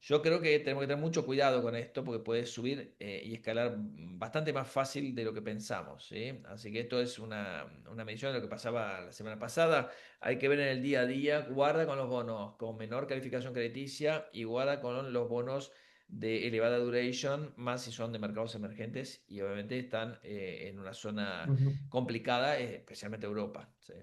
Yo creo que tenemos que tener mucho cuidado con esto porque puede subir y escalar bastante más fácil de lo que pensamos, ¿sí? Así que esto es una medición de lo que pasaba la semana pasada. Hay que ver en el día a día, guarda con los bonos con menor calificación crediticia y guarda con los bonos de elevada duration, más si son de mercados emergentes y obviamente están en una zona Ujú. complicada, especialmente Europa, ¿sí?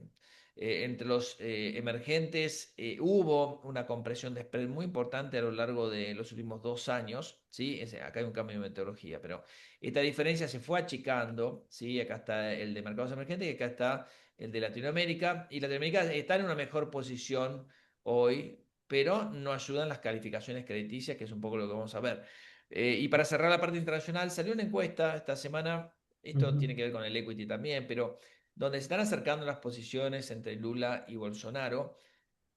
Entre los emergentes hubo una compresión de spread muy importante a lo largo de los últimos 2 años, ¿sí? Acá hay un cambio de metodología, pero esta diferencia se fue achicando, ¿sí? Acá está el de mercados emergentes y acá está el de Latinoamérica, y Latinoamérica está en una mejor posición hoy, pero no ayudan las calificaciones crediticias, que es un poco lo que vamos a ver. Y para cerrar la parte internacional, salió una encuesta esta semana, esto Ujú, tiene que ver con el equity también, pero donde se están acercando las posiciones entre Lula y Bolsonaro.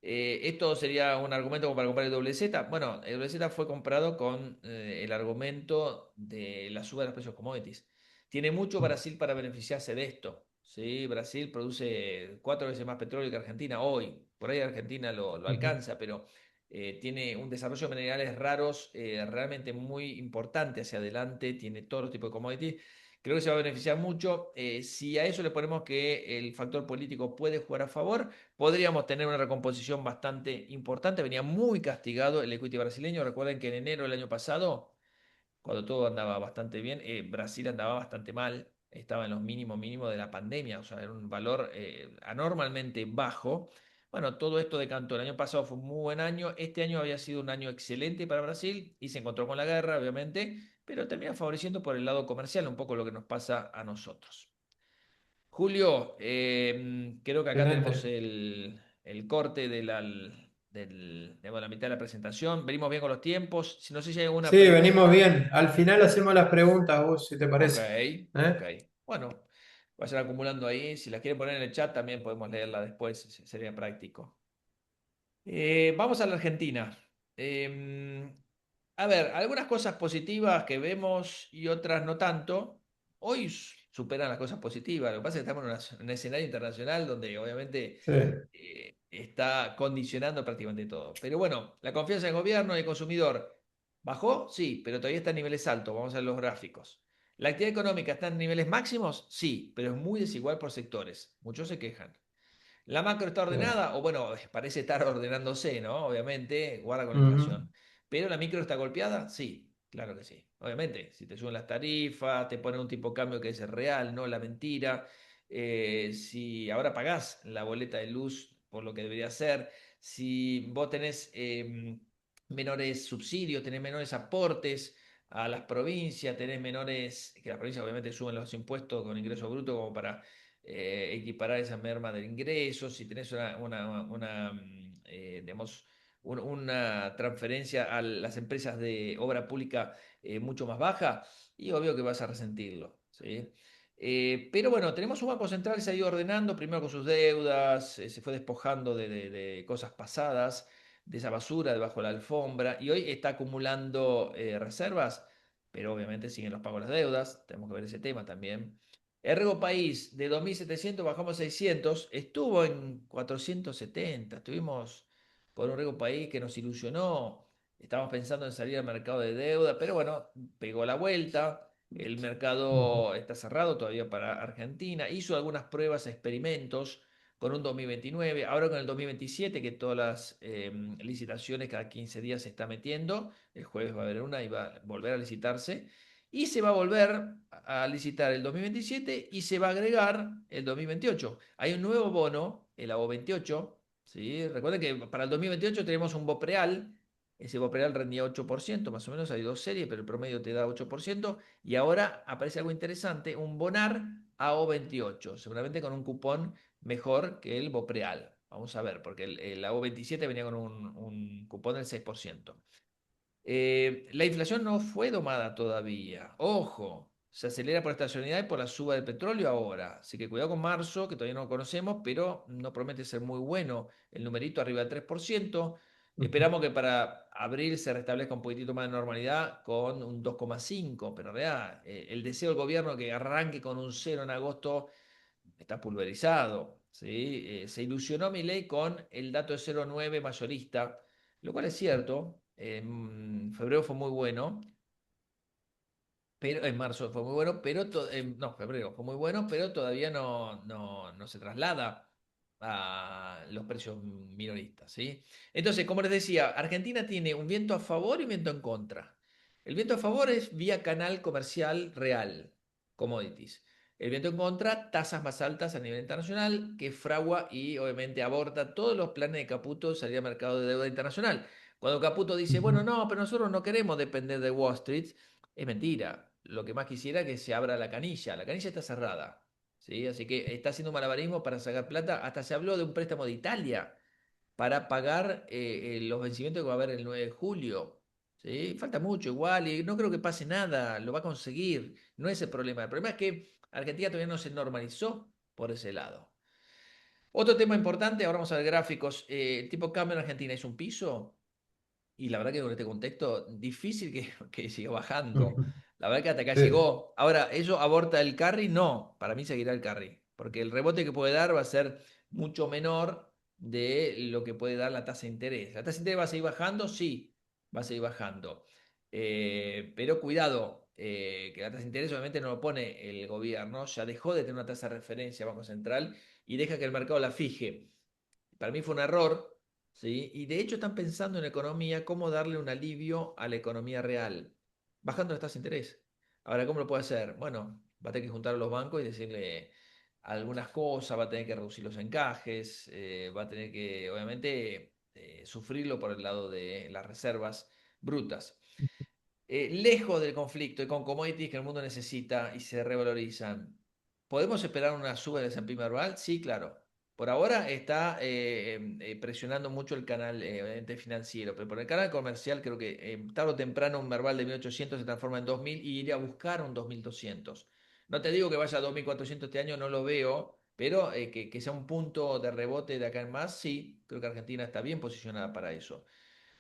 Esto sería un argumento como para comprar el doble Z. Bueno, el doble Z fue comprado con el argumento de la suba de los precios commodities. Tiene mucho Brasil para beneficiarse de esto. ¿Sí? Brasil produce 4 veces más petróleo que Argentina hoy. Por ahí Argentina lo ujú. alcanza, pero tiene un desarrollo de minerales raros realmente muy importante hacia adelante. Tiene todos los tipos de commodities. Creo que se va a beneficiar mucho. Si a eso le ponemos que el factor político puede jugar a favor, podríamos tener una recomposición bastante importante. Venía muy castigado el equity brasileño. Recuerden que en enero del año pasado, cuando todo andaba bastante bien, Brasil andaba bastante mal. Estaba en los mínimos de la pandemia, o sea, era un valor anormalmente bajo. Bueno, todo esto decantó. El año pasado fue un muy buen año. Este año había sido un año excelente para Brasil y se encontró con la guerra, obviamente, pero termina favoreciendo por el lado comercial, un poco lo que nos pasa a nosotros. Julio, creo que acá tenemos Excelente. el corte digamos, la mitad de la presentación. Venimos bien con los tiempos. Si no sé si hay alguna Sí, venimos pregunta. bien. Al final hacemos las preguntas, vos, si te Ok, parece. ok. ¿Eh? Bueno, vayan acumulando ahí. Si las quieren poner en el chat, también podemos leerla después. Sería práctico. Vamos a la Argentina. Em, a ver, algunas cosas positivas que vemos y otras no tanto. Hoy superan las cosas positivas. Lo que pasa es que estamos en un escenario internacional donde obviamente Sí. está condicionando prácticamente todo. Pero bueno, la confianza en el gobierno y el consumidor bajó, sí, pero todavía está en niveles altos. Vamos a ver los gráficos. ¿La actividad económica está en niveles máximos? Sí, pero es muy desigual por sectores. Muchos se quejan. ¿La macro está Sí. ordenada? O bueno, parece estar ordenándose, ¿no? Obviamente, guarda con la Ujú. inflación. ¿Pero la micro está golpeada? Sí, claro que sí. Obviamente, si te suben las tarifas, te ponen un tipo de cambio que es el real, no la mentira. Si ahora pagás la boleta de luz por lo que debería ser, si vos tenés menores subsidios, tenés menores aportes a las provincias, tenés menores, que las provincias obviamente suben los impuestos con ingreso bruto como para equiparar esa merma del ingreso, si tenés digamos, una transferencia a las empresas de obra pública mucho más baja, y obvio que vas a resentirlo, ¿sí? Pero bueno, tenemos un Banco Central que se ha ido ordenando, primero con sus deudas, se fue despojando de cosas pasadas, de esa basura debajo de la alfombra, y hoy está acumulando reservas, pero obviamente siguen los pagos de las deudas, tenemos que ver ese tema también. Ergo País, de 2.700 bajamos a 600, estuvo en 470, estuvimos por un Ergo País que nos ilusionó, estábamos pensando en salir al mercado de deuda, pero bueno, pegó la vuelta, el Ujú. mercado está cerrado todavía para Argentina, hizo algunas pruebas, experimentos con un 2029, ahora con el 2027, que todas las licitaciones cada 15 días se está metiendo, el jueves va a haber una y va a volver a licitarse. Y se va a volver a licitar el 2027 y se va a agregar el 2028. Hay un nuevo bono, el ABO 28. ¿Sí? Recuerden que para el 2028 tenemos un BOPREAL. Ese BOPREAL rendía 8%, más o menos hay dos series, pero el promedio te da 8%. Y ahora aparece algo interesante, un BONAR AO 28, seguramente con un cupón mejor que el BOPREAL. Vamos a ver, porque el AO 27 venía con un cupón del 6%. La inflación no fue domada todavía. Ojo, se acelera por estacionalidad y por la suba del petróleo ahora. Así que cuidado con marzo, que todavía no lo conocemos, pero no promete ser muy bueno. El numerito arriba del 3%. Ujú. Esperamos que para abril se restablezca un poquitito más de normalidad con un 2,5, pero en realidad el deseo del gobierno que arranque con un cero en agosto está pulverizado. ¿Sí? Se ilusionó Milei con el dato de 0,9 mayorista, lo cual es cierto. En febrero fue muy bueno, pero en marzo fue muy bueno, pero no, febrero fue muy bueno, pero todavía no se traslada a los precios minoristas, ¿sí? Entonces, como les decía, Argentina tiene un viento a favor y un viento en contra. El viento a favor es vía canal comercial real, commodities. El viento en contra, tasas más altas a nivel internacional, que fragua y obviamente aborta todos los planes de Caputo de salir al mercado de deuda internacional. Cuando Caputo dice, bueno, Ujú. no, pero nosotros no queremos depender de Wall Street, es mentira. Lo que más quisiera es que se abra la canilla. La canilla está cerrada, ¿sí? Así que está haciendo un malabarismo para sacar plata. Hasta se habló de un préstamo de Italia para pagar los vencimientos que va a haber el 9 de julio. ¿Sí? Falta mucho igual y no creo que pase nada, lo va a conseguir. No es el problema. El problema es que Argentina todavía no se normalizó por ese lado. Otro tema importante, ahora vamos a ver gráficos. El tipo de cambio en Argentina es un piso. Y la verdad que con este contexto, difícil que siga bajando. Ujú. La verdad que hasta acá Sí, llegó. Ahora, ¿eso aborta el carry? No, para mí seguirá el carry. Porque el rebote que puede dar va a ser mucho menor de lo que puede dar la tasa de interés. ¿La tasa de interés va a seguir bajando? Sí, va a seguir bajando. Pero cuidado, que la tasa de interés obviamente no lo pone el gobierno, ya dejó de tener una tasa de referencia, Banco Central, y deja que el mercado la fije. Para mí fue un error, ¿sí? Y de hecho están pensando en economía, cómo darle un alivio a la economía real, bajando las tasas de interés. Ahora, ¿cómo lo puede hacer? Bueno, va a tener que juntar a los bancos y decirle algunas cosas, va a tener que reducir los encajes, va a tener que, obviamente, sufrirlo por el lado de las reservas brutas. Lejos del conflicto y con commodities que el mundo necesita y se revalorizan, ¿podemos esperar una suba del S&P Merval? Sí, claro. Por ahora está presionando mucho el canal obviamente financiero, pero por el canal comercial creo que tarde o temprano un Merval de 1800 se transforma en 2000 y iré a buscar un 2200. No te digo que vaya a 2400 este año, no lo veo, pero que sea un punto de rebote de acá en más, sí, creo que Argentina está bien posicionada para eso.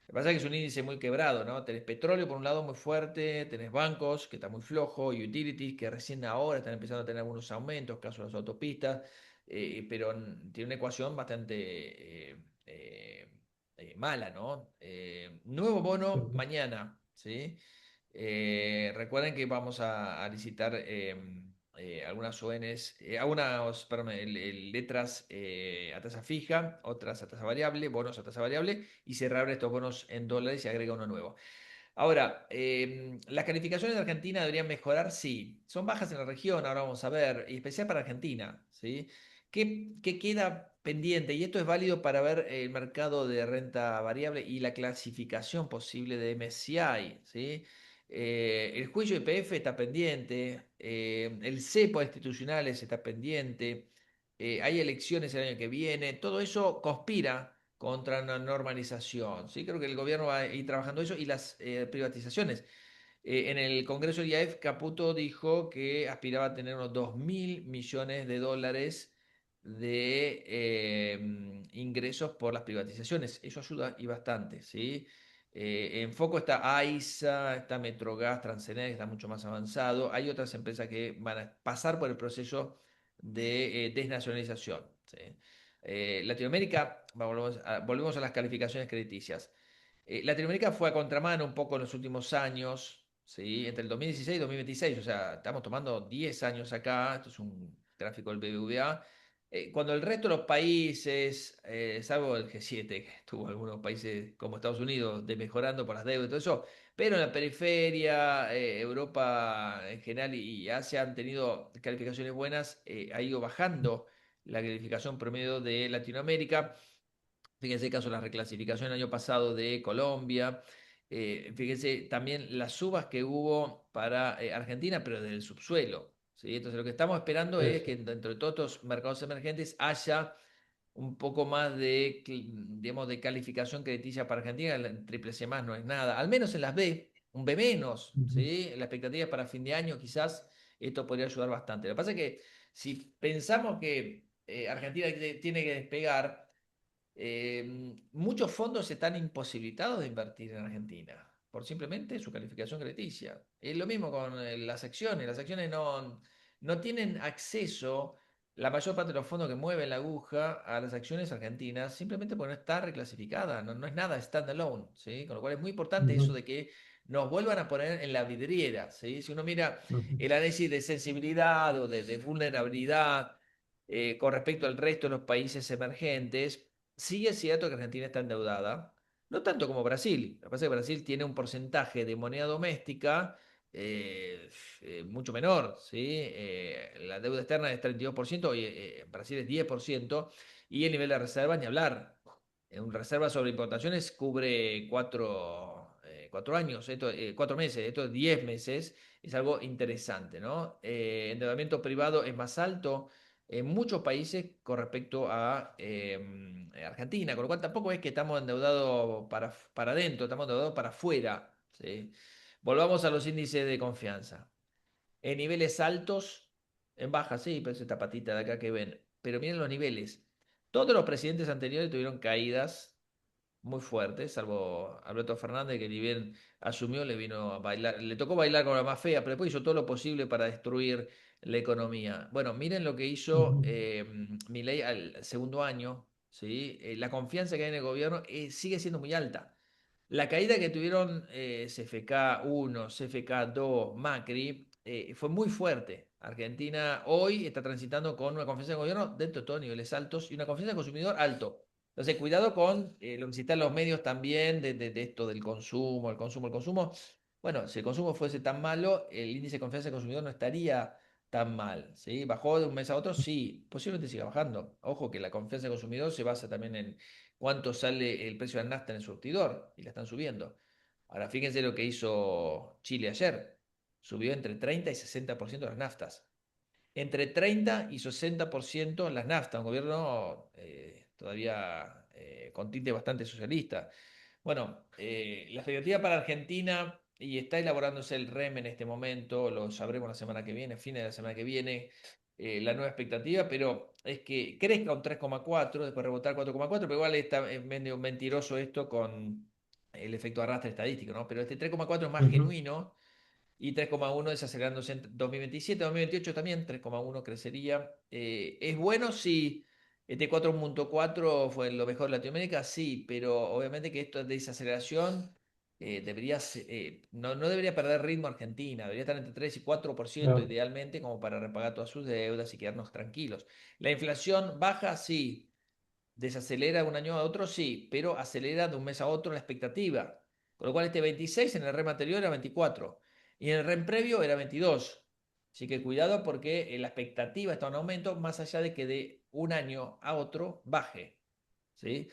Lo que pasa es que es un índice muy quebrado, ¿no? Tenés petróleo por un lado muy fuerte, tenés bancos que está muy flojo, y utilities que recién ahora están empezando a tener algunos aumentos, caso de las autopistas, pero tiene una ecuación bastante mala, ¿no? Nuevo bono sí, mañana, ¿sí? Recuerden que vamos a licitar algunas ONs, algunas, perdón, letras a tasa fija, otras a tasa variable, bonos a tasa variable, y se reabren estos bonos en dólares y agrega uno nuevo. Ahora, las calificaciones de Argentina deberían mejorar, sí. Son bajas en la región, ahora vamos a ver, y especial para Argentina, ¿sí? ¿Qué queda pendiente? Y esto es válido para ver el mercado de renta variable y la clasificación posible de MSCI, ¿sí? El juicio IPF está pendiente, el cepo de institucionales está pendiente, hay elecciones el año que viene, todo eso conspira contra una normalización. ¿Sí? Creo que el gobierno va a ir trabajando eso y las privatizaciones. En el Congreso del IAF, Caputo dijo que aspiraba a tener unos 2.000 millones de dólares de ingresos por las privatizaciones. Eso ayuda y bastante, ¿sí? En foco está AISA, está Metrogas, Transener, que está mucho más avanzado. Hay otras empresas que van a pasar por el proceso de desnacionalización, ¿sí? Latinoamérica, volvemos a las calificaciones crediticias. Latinoamérica fue a contramano un poco en los últimos años, ¿sí? Entre el 2016 y 2026, o sea, estamos tomando 10 años acá, esto es un gráfico del BBVA, cuando el resto de los países, salvo el G7, que tuvo algunos países como Estados Unidos de mejorando por las deudas y todo eso, pero en la periferia, Europa en general y Asia han tenido calificaciones buenas, ha ido bajando la calificación promedio de Latinoamérica. Fíjense el caso de la reclasificación el año pasado de Colombia. Fíjense también las subas que hubo para Argentina, pero desde el subsuelo, ¿sí? Entonces lo que estamos esperando sí, es sí. que dentro de todos estos mercados emergentes haya un poco más de, digamos, de calificación crediticia para Argentina. El triple C más no es nada, al menos en las B, un B menos, Ujú. ¿sí? La expectativa es para fin de año, quizás esto podría ayudar bastante. Lo que pasa es que si pensamos que Argentina tiene que despegar, muchos fondos están imposibilitados de invertir en Argentina por simplemente su calificación crediticia. Es lo mismo con las acciones no tienen acceso, la mayor parte de los fondos que mueven la aguja a las acciones argentinas, simplemente porque no está reclasificada, no es nada standalone, ¿sí? Con lo cual es muy importante eso Ujú. de que nos vuelvan a poner en la vidriera, ¿sí? Si uno mira Ujú. el análisis de sensibilidad o de vulnerabilidad con respecto al resto de los países emergentes, sí es cierto que Argentina está endeudada, no tanto como Brasil. Lo que pasa es que Brasil tiene un porcentaje de moneda doméstica mucho menor, ¿sí? La deuda externa es 32% y Brasil es 10%, y el nivel de reserva ni hablar. En reserva sobre importaciones cubre 4 años, 4 meses, esto es 10 meses, es algo interesante, ¿no? Endeudamiento privado es más alto en muchos países con respecto a Argentina, con lo cual tampoco es que estamos endeudados para adentro, estamos endeudados para afuera, ¿sí? Volvamos a los índices de confianza. En niveles altos, en baja, sí, pero es esta patita de acá que ven. Pero miren los niveles. Todos los presidentes anteriores tuvieron caídas muy fuertes, salvo Alberto Fernández, que ni bien asumió, le vino a bailar, le tocó bailar con la más fea, pero después hizo todo lo posible para destruir la economía. Bueno, miren lo que hizo Ujú. Milei al segundo año, ¿sí? La confianza que hay en el gobierno sigue siendo muy alta. La caída que tuvieron CFK 1, CFK 2, Macri, fue muy fuerte. Argentina hoy está transitando con una confianza de gobierno dentro de todos niveles altos y una confianza del consumidor alto. Entonces, cuidado con lo que citan los medios también de esto del consumo, el consumo, el consumo. Bueno, si el consumo fuese tan malo, el índice de confianza del consumidor no estaría tan mal, ¿sí? ¿Bajó de un mes a otro? Sí, posiblemente siga bajando. Ojo que la confianza del consumidor se basa también en cuánto sale el precio de la nafta en el surtidor y la están subiendo. Ahora, fíjense lo que hizo Chile ayer. Subió entre 30 y 60% las naftas. Entre 30 y 60% las naftas, un gobierno todavía con tinte bastante socialista. Bueno, la expectativa para Argentina, y está elaborándose el REM en este momento, lo sabremos la semana que viene, fines de la semana que viene, la nueva expectativa, pero es que crezca un 3,4, después rebotar 4,4, pero igual está medio mentiroso esto con el efecto arrastre estadístico, ¿no? Pero este 3,4 es más Ujú. genuino y 3,1 desacelerándose en 2027, 2028 también, 3,1 crecería. ¿Es bueno si este 4,4 fue lo mejor de Latinoamérica? Sí, pero obviamente que esto de desaceleración no debería perder ritmo Argentina, debería estar entre 3 y 4% Claro. idealmente como para repagar todas sus deudas y quedarnos tranquilos. La inflación baja, sí. Desacelera de un año a otro, sí, pero acelera de un mes a otro la expectativa. Con lo cual este 26 en el REM anterior era 24 y en el REM previo era 22. Así que cuidado porque la expectativa está en aumento más allá de que de un año a otro baje, ¿sí?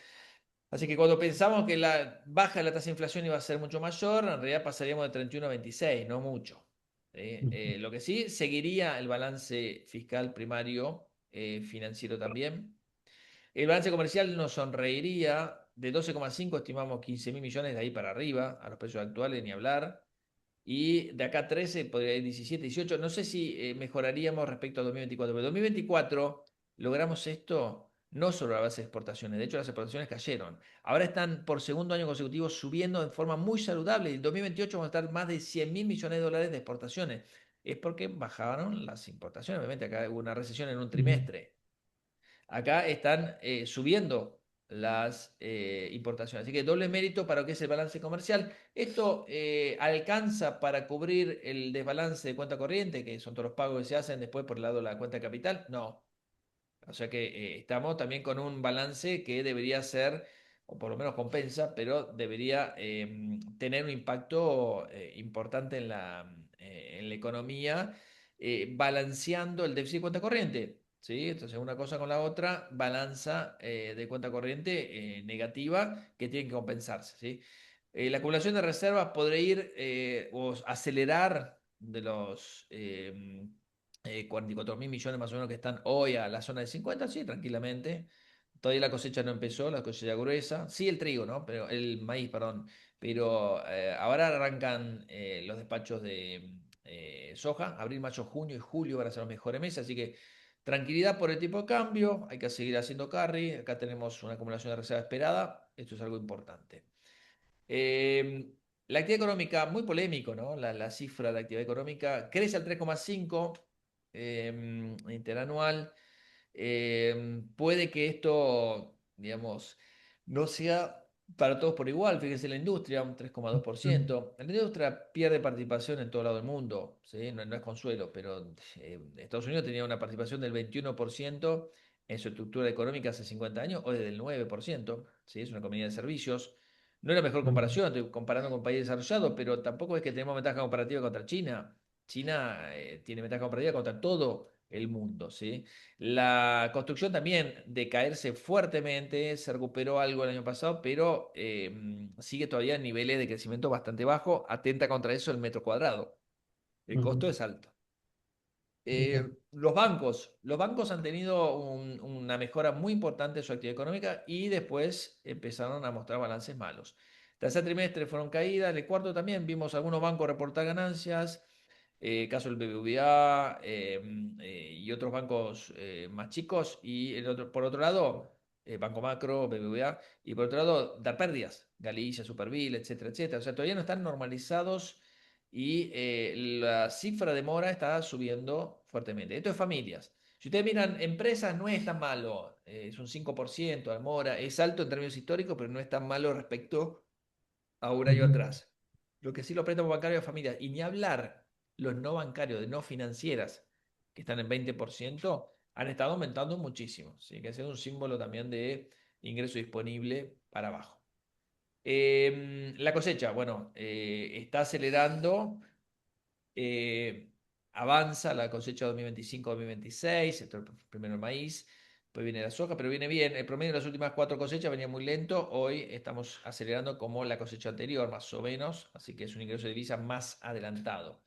Así que cuando pensamos que la baja de la tasa de inflación iba a ser mucho mayor, en realidad pasaríamos de 31 a 26, no mucho, ¿sí? Lo que sí, seguiría el balance fiscal primario, financiero también. El balance comercial nos sonreiría. De 12,5 estimamos 15 mil millones de ahí para arriba, a los precios actuales ni hablar. Y de acá a 13 podría ir 17, 18. No sé si mejoraríamos respecto a 2024, pero 2024 logramos esto no solo a la base de exportaciones, de hecho las exportaciones cayeron. Ahora están por segundo año consecutivo subiendo de forma muy saludable. Y en 2028 vamos a estar más de 100 mil millones de dólares de exportaciones. Es porque bajaron las importaciones. Obviamente acá hubo una recesión en un Ujú. trimestre. Acá están subiendo las importaciones. Así que doble mérito para lo que es el balance comercial. Esto alcanza para cubrir el desbalance de cuenta corriente, que son todos los pagos que se hacen después por el lado de la cuenta de capital. No. O sea que estamos también con un balance que debería ser, o por lo menos compensa, pero debería tener un impacto importante en la economía, balanceando el déficit de cuenta corriente. ¿Sí? Entonces, una cosa con la otra, balanza de cuenta corriente negativa que tiene que compensarse. ¿Sí? La acumulación de reservas podría ir o acelerar de los 44 mil millones más o menos que están hoy a la zona de 50, sí, tranquilamente. Todavía la cosecha no empezó, la cosecha gruesa. Sí, el trigo, ¿no? Pero el maíz, perdón. Pero ahora arrancan los despachos de soja. Abril, mayo, junio y julio van a ser los mejores meses. Así que tranquilidad por el tipo de cambio. Hay que seguir haciendo carry. Acá tenemos una acumulación de reserva esperada. Esto es algo importante. Eh, la actividad económica, muy polémico, ¿no? La cifra de actividad económica crece al 3,5 interanual. Puede que esto, digamos, no sea para todos por igual. Fíjese la industria, un 3,2%. La industria pierde participación en todo lado del mundo, ¿sí? No es consuelo, pero Estados Unidos tenía una participación del 21% en su estructura económica hace 50 años, hoy es del 9%, ¿sí? Es una economía de servicios. No es la mejor Ujú, comparación, estoy comparando con países desarrollados, pero tampoco es que tenemos ventaja comparativa contra China. China tiene ventaja comparativa contra todo el mundo, ¿sí? La construcción también de caerse fuertemente, se recuperó algo el año pasado, pero sigue todavía en niveles de crecimiento bastante bajo, atenta contra eso el metro cuadrado. El ujú, costo es alto. ujú, Los bancos han tenido una mejora muy importante en su actividad económica y después empezaron a mostrar balances malos. Tercer trimestre fueron caídas, el cuarto también vimos algunos bancos reportar ganancias, caso del BBVA y otros bancos más chicos, y por otro lado, Banco Macro, BBVA, y por otro lado, dar pérdidas, Galicia, Superville, etcétera, etcétera. O sea, todavía no están normalizados y la cifra de mora está subiendo fuertemente. Esto es familias. Si ustedes miran empresas, no es tan malo, es un 5% de mora, es alto en términos históricos, pero no es tan malo respecto a un año ujú, atrás. Lo que sí los préstamos bancarios de familias, y ni hablar los no bancarios, de no financieras, que están en 20%, han estado aumentando muchísimo. ¿Sí? Que es un símbolo también de ingreso disponible para abajo. La cosecha, bueno, está acelerando, eh, avanza la cosecha 2025-2026, esto es primero el maíz, después viene la soja, pero viene bien. El promedio de las últimas cuatro cosechas venía muy lento, hoy estamos acelerando como la cosecha anterior, más o menos, así que es un ingreso de divisa más adelantado.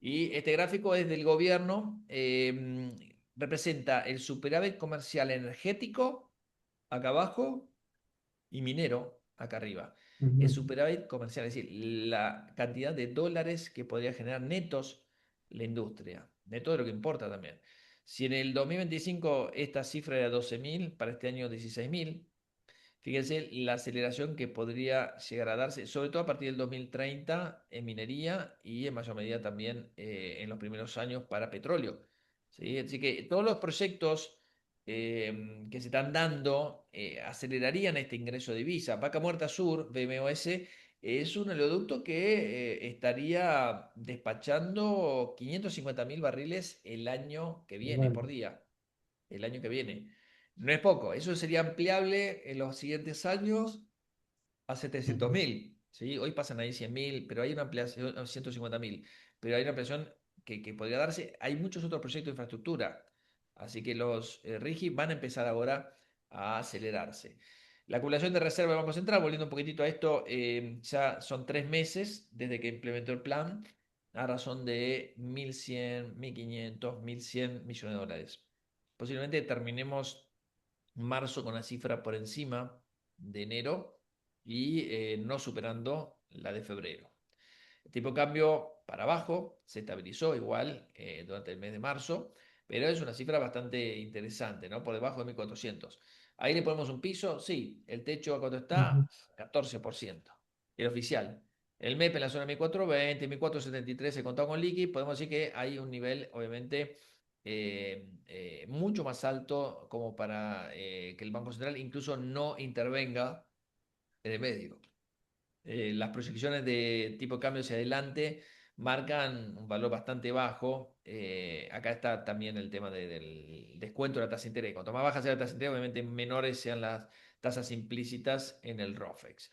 Y este gráfico es del gobierno, representa el superávit comercial energético acá abajo y minero acá arriba. El ujú, superávit comercial, es decir, la cantidad de dólares que podría generar netos la industria, neto de lo que importa también. Si en el 2025 esta cifra era 12.000, para este año 16.000, fíjense la aceleración que podría llegar a darse, sobre todo a partir del 2030 en minería y en mayor medida también en los primeros años para petróleo. ¿Sí? Así que todos los proyectos que se están dando acelerarían este ingreso de divisa. Vaca Muerta Sur, BMOS, es un oleoducto que estaría despachando 550.000 barriles el año que viene, por bueno, día, el año que viene. No es poco, eso sería ampliable en los siguientes años a setecientos ujú, mil. ¿Sí? Hoy pasan ahí 100.000, pero hay una ampliación a 150.000. Pero hay una ampliación que podría darse. Hay muchos otros proyectos de infraestructura. Así que los RIGI van a empezar ahora a acelerarse. La acumulación de reserva del Banco Central, volviendo un poquitito a esto, ya son 3 meses desde que implementó el plan, a razón de 1.100, 1.500, 1.100 millones de dólares. Posiblemente terminemos marzo con una cifra por encima de enero y no superando la de febrero. El tipo de cambio para abajo se estabilizó igual durante el mes de marzo, pero es una cifra bastante interesante, ¿no? Por debajo de 1.400. Ahí le ponemos un piso, sí, el techo a cuánto ujú, está, 14%, el oficial. El MEP en la zona 1420, 1473 se contado con liqui, podemos decir que hay un nivel, obviamente, mucho más alto como para que el Banco Central incluso no intervenga en el medio. Las proyecciones de tipo de cambio hacia adelante marcan un valor bastante bajo. Acá está también el tema del descuento de la tasa de interés. Cuanto más baja sea la tasa de interés, obviamente menores sean las tasas implícitas en el ROFEX.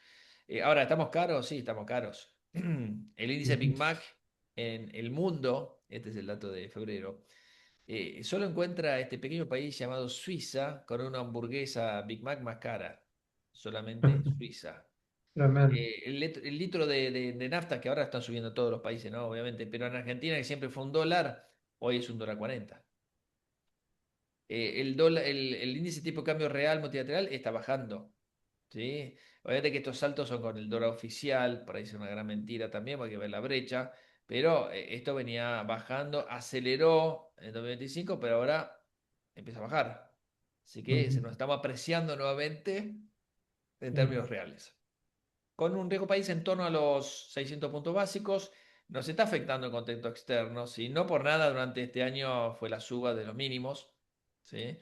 Ahora, ¿estamos caros? Sí, estamos caros. El índice Big ujú. Mac en el mundo, este es el dato de febrero, solo encuentra este pequeño país llamado Suiza con una hamburguesa Big Mac más cara. Solamente Suiza. Tremendo. El litro de nafta, que ahora están subiendo todos los países, ¿no? Obviamente, pero en Argentina, que siempre fue un dólar, hoy es un dólar 40. El índice tipo de cambio real multilateral está bajando, ¿sí? Obviamente que estos saltos son con el dólar oficial, por ahí es una gran mentira también, porque hay que ver la brecha, pero esto venía bajando, aceleró en 2025, pero ahora empieza a bajar. Así que se Ujú, nos estamos apreciando nuevamente en ujú, términos reales. Con un riesgo país en torno a los 600 puntos básicos, nos está afectando el contexto externo. Si no por nada, durante este año fue la suba de los mínimos. ¿Sí?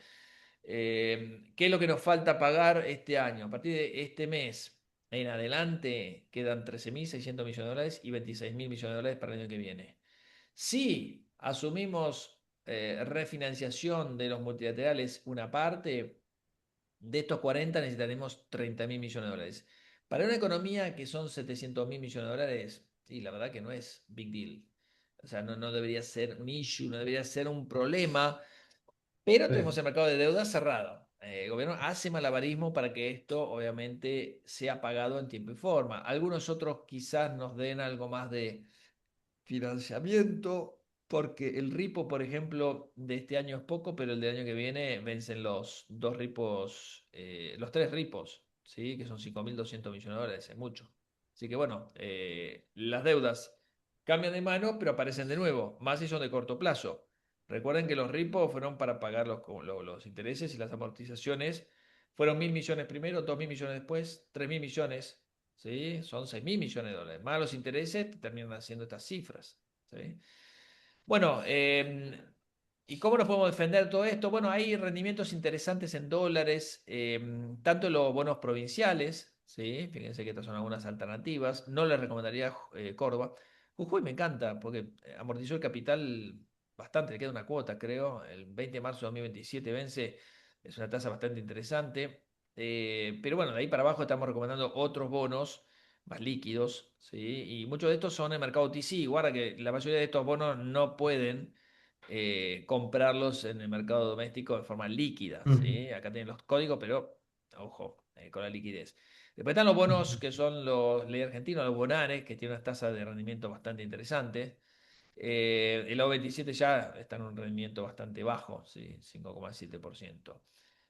¿Qué es lo que nos falta pagar este año? A partir de este mes en adelante quedan 13.600 millones de dólares y 26.000 millones de dólares para el año que viene. Si asumimos refinanciación de los multilaterales una parte, de estos 40 necesitaremos 30.000 millones de dólares. Para una economía que son 700.000 millones de dólares, y la verdad que no es big deal. O sea, no debería ser un issue, no debería ser un problema, pero tenemos Sí. el mercado de deuda cerrado. El gobierno hace malabarismo para que esto obviamente sea pagado en tiempo y forma. Algunos otros quizás nos den algo más de financiamiento, porque el ripo, por ejemplo, de este año es poco, pero el del año que viene vencen los dos ripos, los tres ripos, ¿sí? Que son 5.200 millones de dólares, es mucho. Así que bueno, las deudas cambian de mano, pero aparecen de nuevo, más si son de corto plazo. Recuerden que los ripos fueron para pagar los intereses y las amortizaciones. Fueron 1.000 millones primero, 2.000 millones después, 3.000 millones. ¿Sí? Son 6.000 millones de dólares. Más los intereses te terminan haciendo estas cifras. ¿Sí? Bueno, ¿y cómo nos podemos defender de todo esto? Bueno, hay rendimientos interesantes en dólares, tanto en los bonos provinciales, ¿sí? Fíjense que estas son algunas alternativas. No les recomendaría Córdoba. Jujuy me encanta porque amortizó el capital bastante, le queda una cuota, creo. El 20 de marzo de 2027 vence, es una tasa bastante interesante. Pero bueno, de ahí para abajo estamos recomendando otros bonos más líquidos, ¿sí? Y muchos de estos son en mercado OTC. Guarda que la mayoría de estos bonos no pueden comprarlos en el mercado doméstico de forma líquida, Ujú, ¿sí? Acá tienen los códigos, pero ojo, con la liquidez. Después están los bonos ujú, que son los ley argentinos, los bonares, que tienen unas tasas de rendimiento bastante interesantes. El O27 ya está en un rendimiento bastante bajo, ¿sí? 5,7%.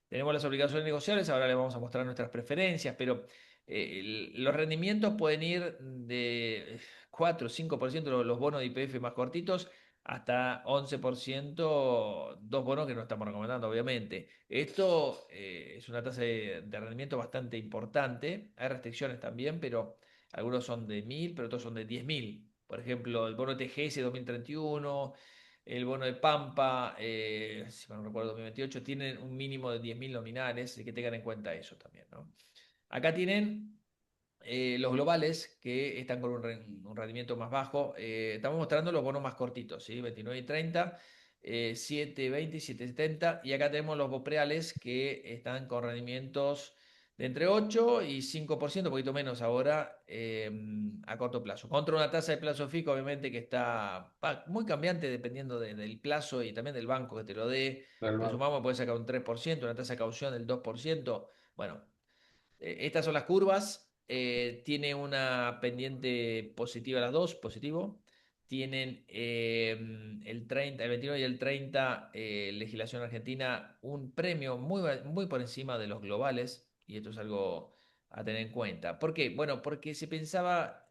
Tenemos las obligaciones negociables, ahora les vamos a mostrar nuestras preferencias, pero los rendimientos pueden ir de 4 o 5% los bonos de IPF más cortitos hasta 11%, dos bonos que no estamos recomendando, obviamente. Esto es una tasa de rendimiento bastante importante. Hay restricciones también, pero algunos son de 1.000, pero otros son de 10.000. Por ejemplo, el bono TGS 2031, el bono de Pampa, si no recuerdo, 2028, tienen un mínimo de 10.000 nominales, así que tengan en cuenta eso también, ¿no? Acá tienen los globales que están con un rendimiento más bajo. Estamos mostrando los bonos más cortitos, ¿sí? 29 y 30, 7,20 y 7,70. Y acá tenemos los bopreales que están con rendimientos de entre 8 y 5%, un poquito menos ahora, a corto plazo. Contra una tasa de plazo fijo, obviamente, que está muy cambiante dependiendo del plazo y también del banco que te lo dé. del banco. Presumamos que puede sacar un 3%, una tasa de caución del 2%. Bueno, estas son las curvas. Tiene una pendiente positiva las dos, positivo. Tienen el 30, el 29 y el 30, legislación argentina, un premio muy por encima de los globales. Y esto es algo a tener en cuenta. ¿Por qué? Bueno, porque se pensaba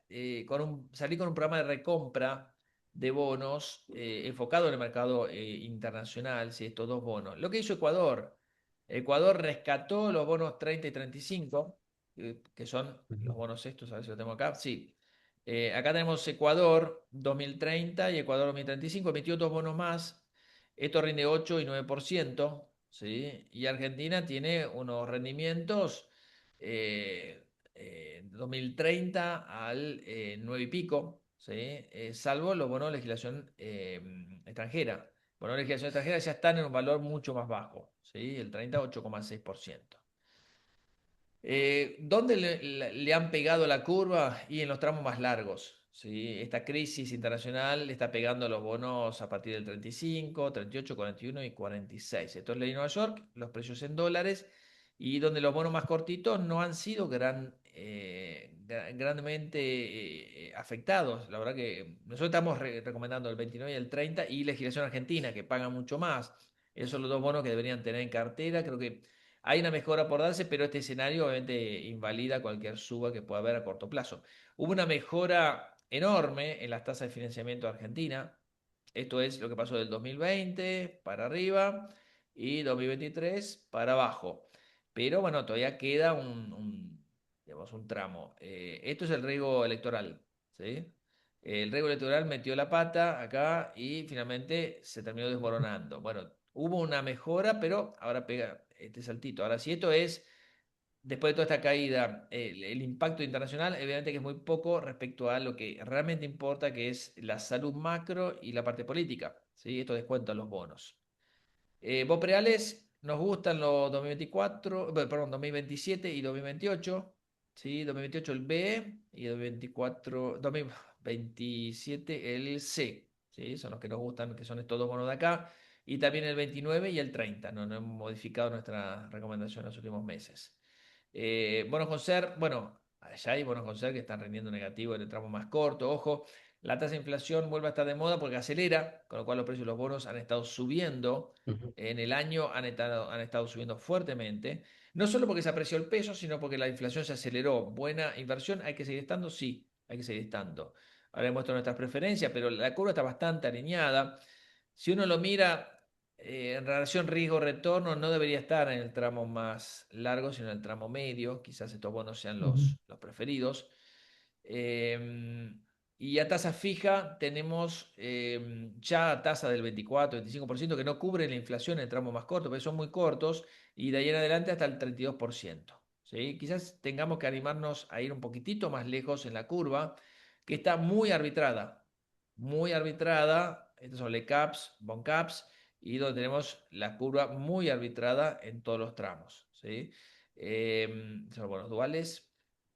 salir con un programa de recompra de bonos enfocado en el mercado internacional, si estos dos bonos. Lo que hizo Ecuador. Ecuador rescató los bonos 30 y 35, que son los Ujú, bonos estos, a ver si lo tengo acá. Sí. Acá tenemos Ecuador 2030 y Ecuador 2035, emitió dos bonos más. Esto rinde 8 y 9%, ¿sí? Y Argentina tiene unos rendimientos 2030 al 9 y pico, ¿sí? Salvo los bonos de legislación extranjera. Bueno, la legislación extranjera ya están en un valor mucho más bajo, ¿sí? El 30, 8,6%. ¿Dónde le han pegado la curva? Y en los tramos más largos, ¿sí? Esta crisis internacional le está pegando a los bonos a partir del 35, 38, 41 y 46. Esto es ley de Nueva York, los precios en dólares, y donde los bonos más cortitos no han sido grandemente afectados. La verdad que nosotros estamos recomendando el 29 y el 30 y legislación argentina, que paga mucho más. Esos son los dos bonos que deberían tener en cartera. Creo que hay una mejora por darse, pero este escenario obviamente invalida cualquier suba que pueda haber a corto plazo. Hubo una mejora enorme en las tasas de financiamiento de Argentina. Esto es lo que pasó del 2020 para arriba y 2023 para abajo. Pero bueno, todavía queda digamos, un tramo. Esto es el riesgo electoral, ¿sí? El riesgo electoral metió la pata acá y finalmente se terminó desmoronando. Bueno, hubo una mejora, pero ahora pega este saltito. Ahora, si esto es, después de toda esta caída, el impacto internacional, evidentemente que es muy poco respecto a lo que realmente importa, que es la salud macro y la parte política, ¿sí? Esto descuenta los bonos. Bopreales, nos gustan los 2024, perdón, 2027 y 2028. ¿sí? 2028 el B y 2024, 2027 el C, ¿sí? Son los que nos gustan, que son estos dos bonos de acá. Y también el 29 y el 30. No hemos modificado nuestra recomendación en los últimos meses. Bonos con SER, bueno, allá hay bonos con SER que están rindiendo negativo en el tramo más corto. Ojo, la tasa de inflación vuelve a estar de moda porque acelera, con lo cual los precios de los bonos han estado subiendo. Ujú, En el año han estado subiendo fuertemente. No solo porque se apreció el peso, sino porque la inflación se aceleró. Buena inversión, ¿hay que seguir estando? Sí, hay que seguir estando. Ahora les muestro nuestras preferencias, pero la curva está bastante alineada. Si uno lo mira en relación riesgo-retorno, no debería estar en el tramo más largo, sino en el tramo medio. Quizás estos bonos sean ujú, los preferidos. Eh, y a tasa fija tenemos ya tasa del 24-25% que no cubre la inflación en el tramo más corto, porque son muy cortos, y de ahí en adelante hasta el 32%. ¿Sí? Quizás tengamos que animarnos a ir un poquitito más lejos en la curva, que está muy arbitrada. Muy arbitrada. Estos son LECAPs, BONCAPs, y donde tenemos la curva muy arbitrada en todos los tramos. ¿Sí? Son bonos duales.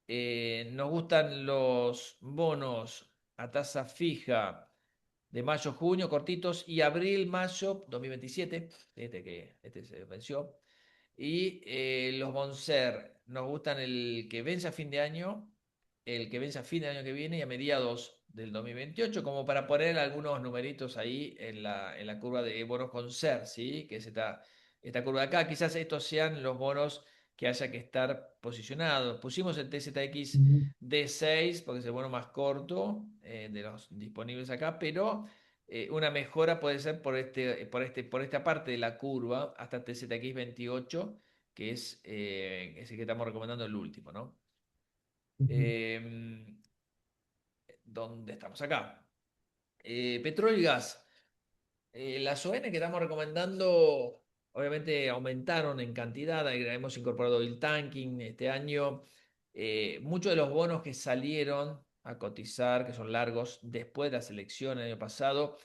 Nos gustan los bonos a tasa fija de mayo-junio, cortitos, y abril-mayo 2027, este se venció. Y los Bonser, nos gustan el que vence a fin de año, el que vence a fin de año que viene y a mediados del 2028, como para poner algunos numeritos ahí en la curva de bonos con SER, ¿sí? Que es esta curva de acá. Quizás estos sean los bonos que haya que estar posicionados. Pusimos el TZX ujú, D6 porque es el bono más corto de los disponibles acá, pero una mejora puede ser por esta parte de la curva hasta TZX 28, que es el que estamos recomendando el último, ¿no? ujú, Eh, ¿Dónde estamos acá? Petróleo y gas. Las ON que estamos recomendando, obviamente aumentaron en cantidad, hemos incorporado el tanking este año. Muchos de los bonos que salieron a cotizar, que son largos, después de las elecciones el año pasado,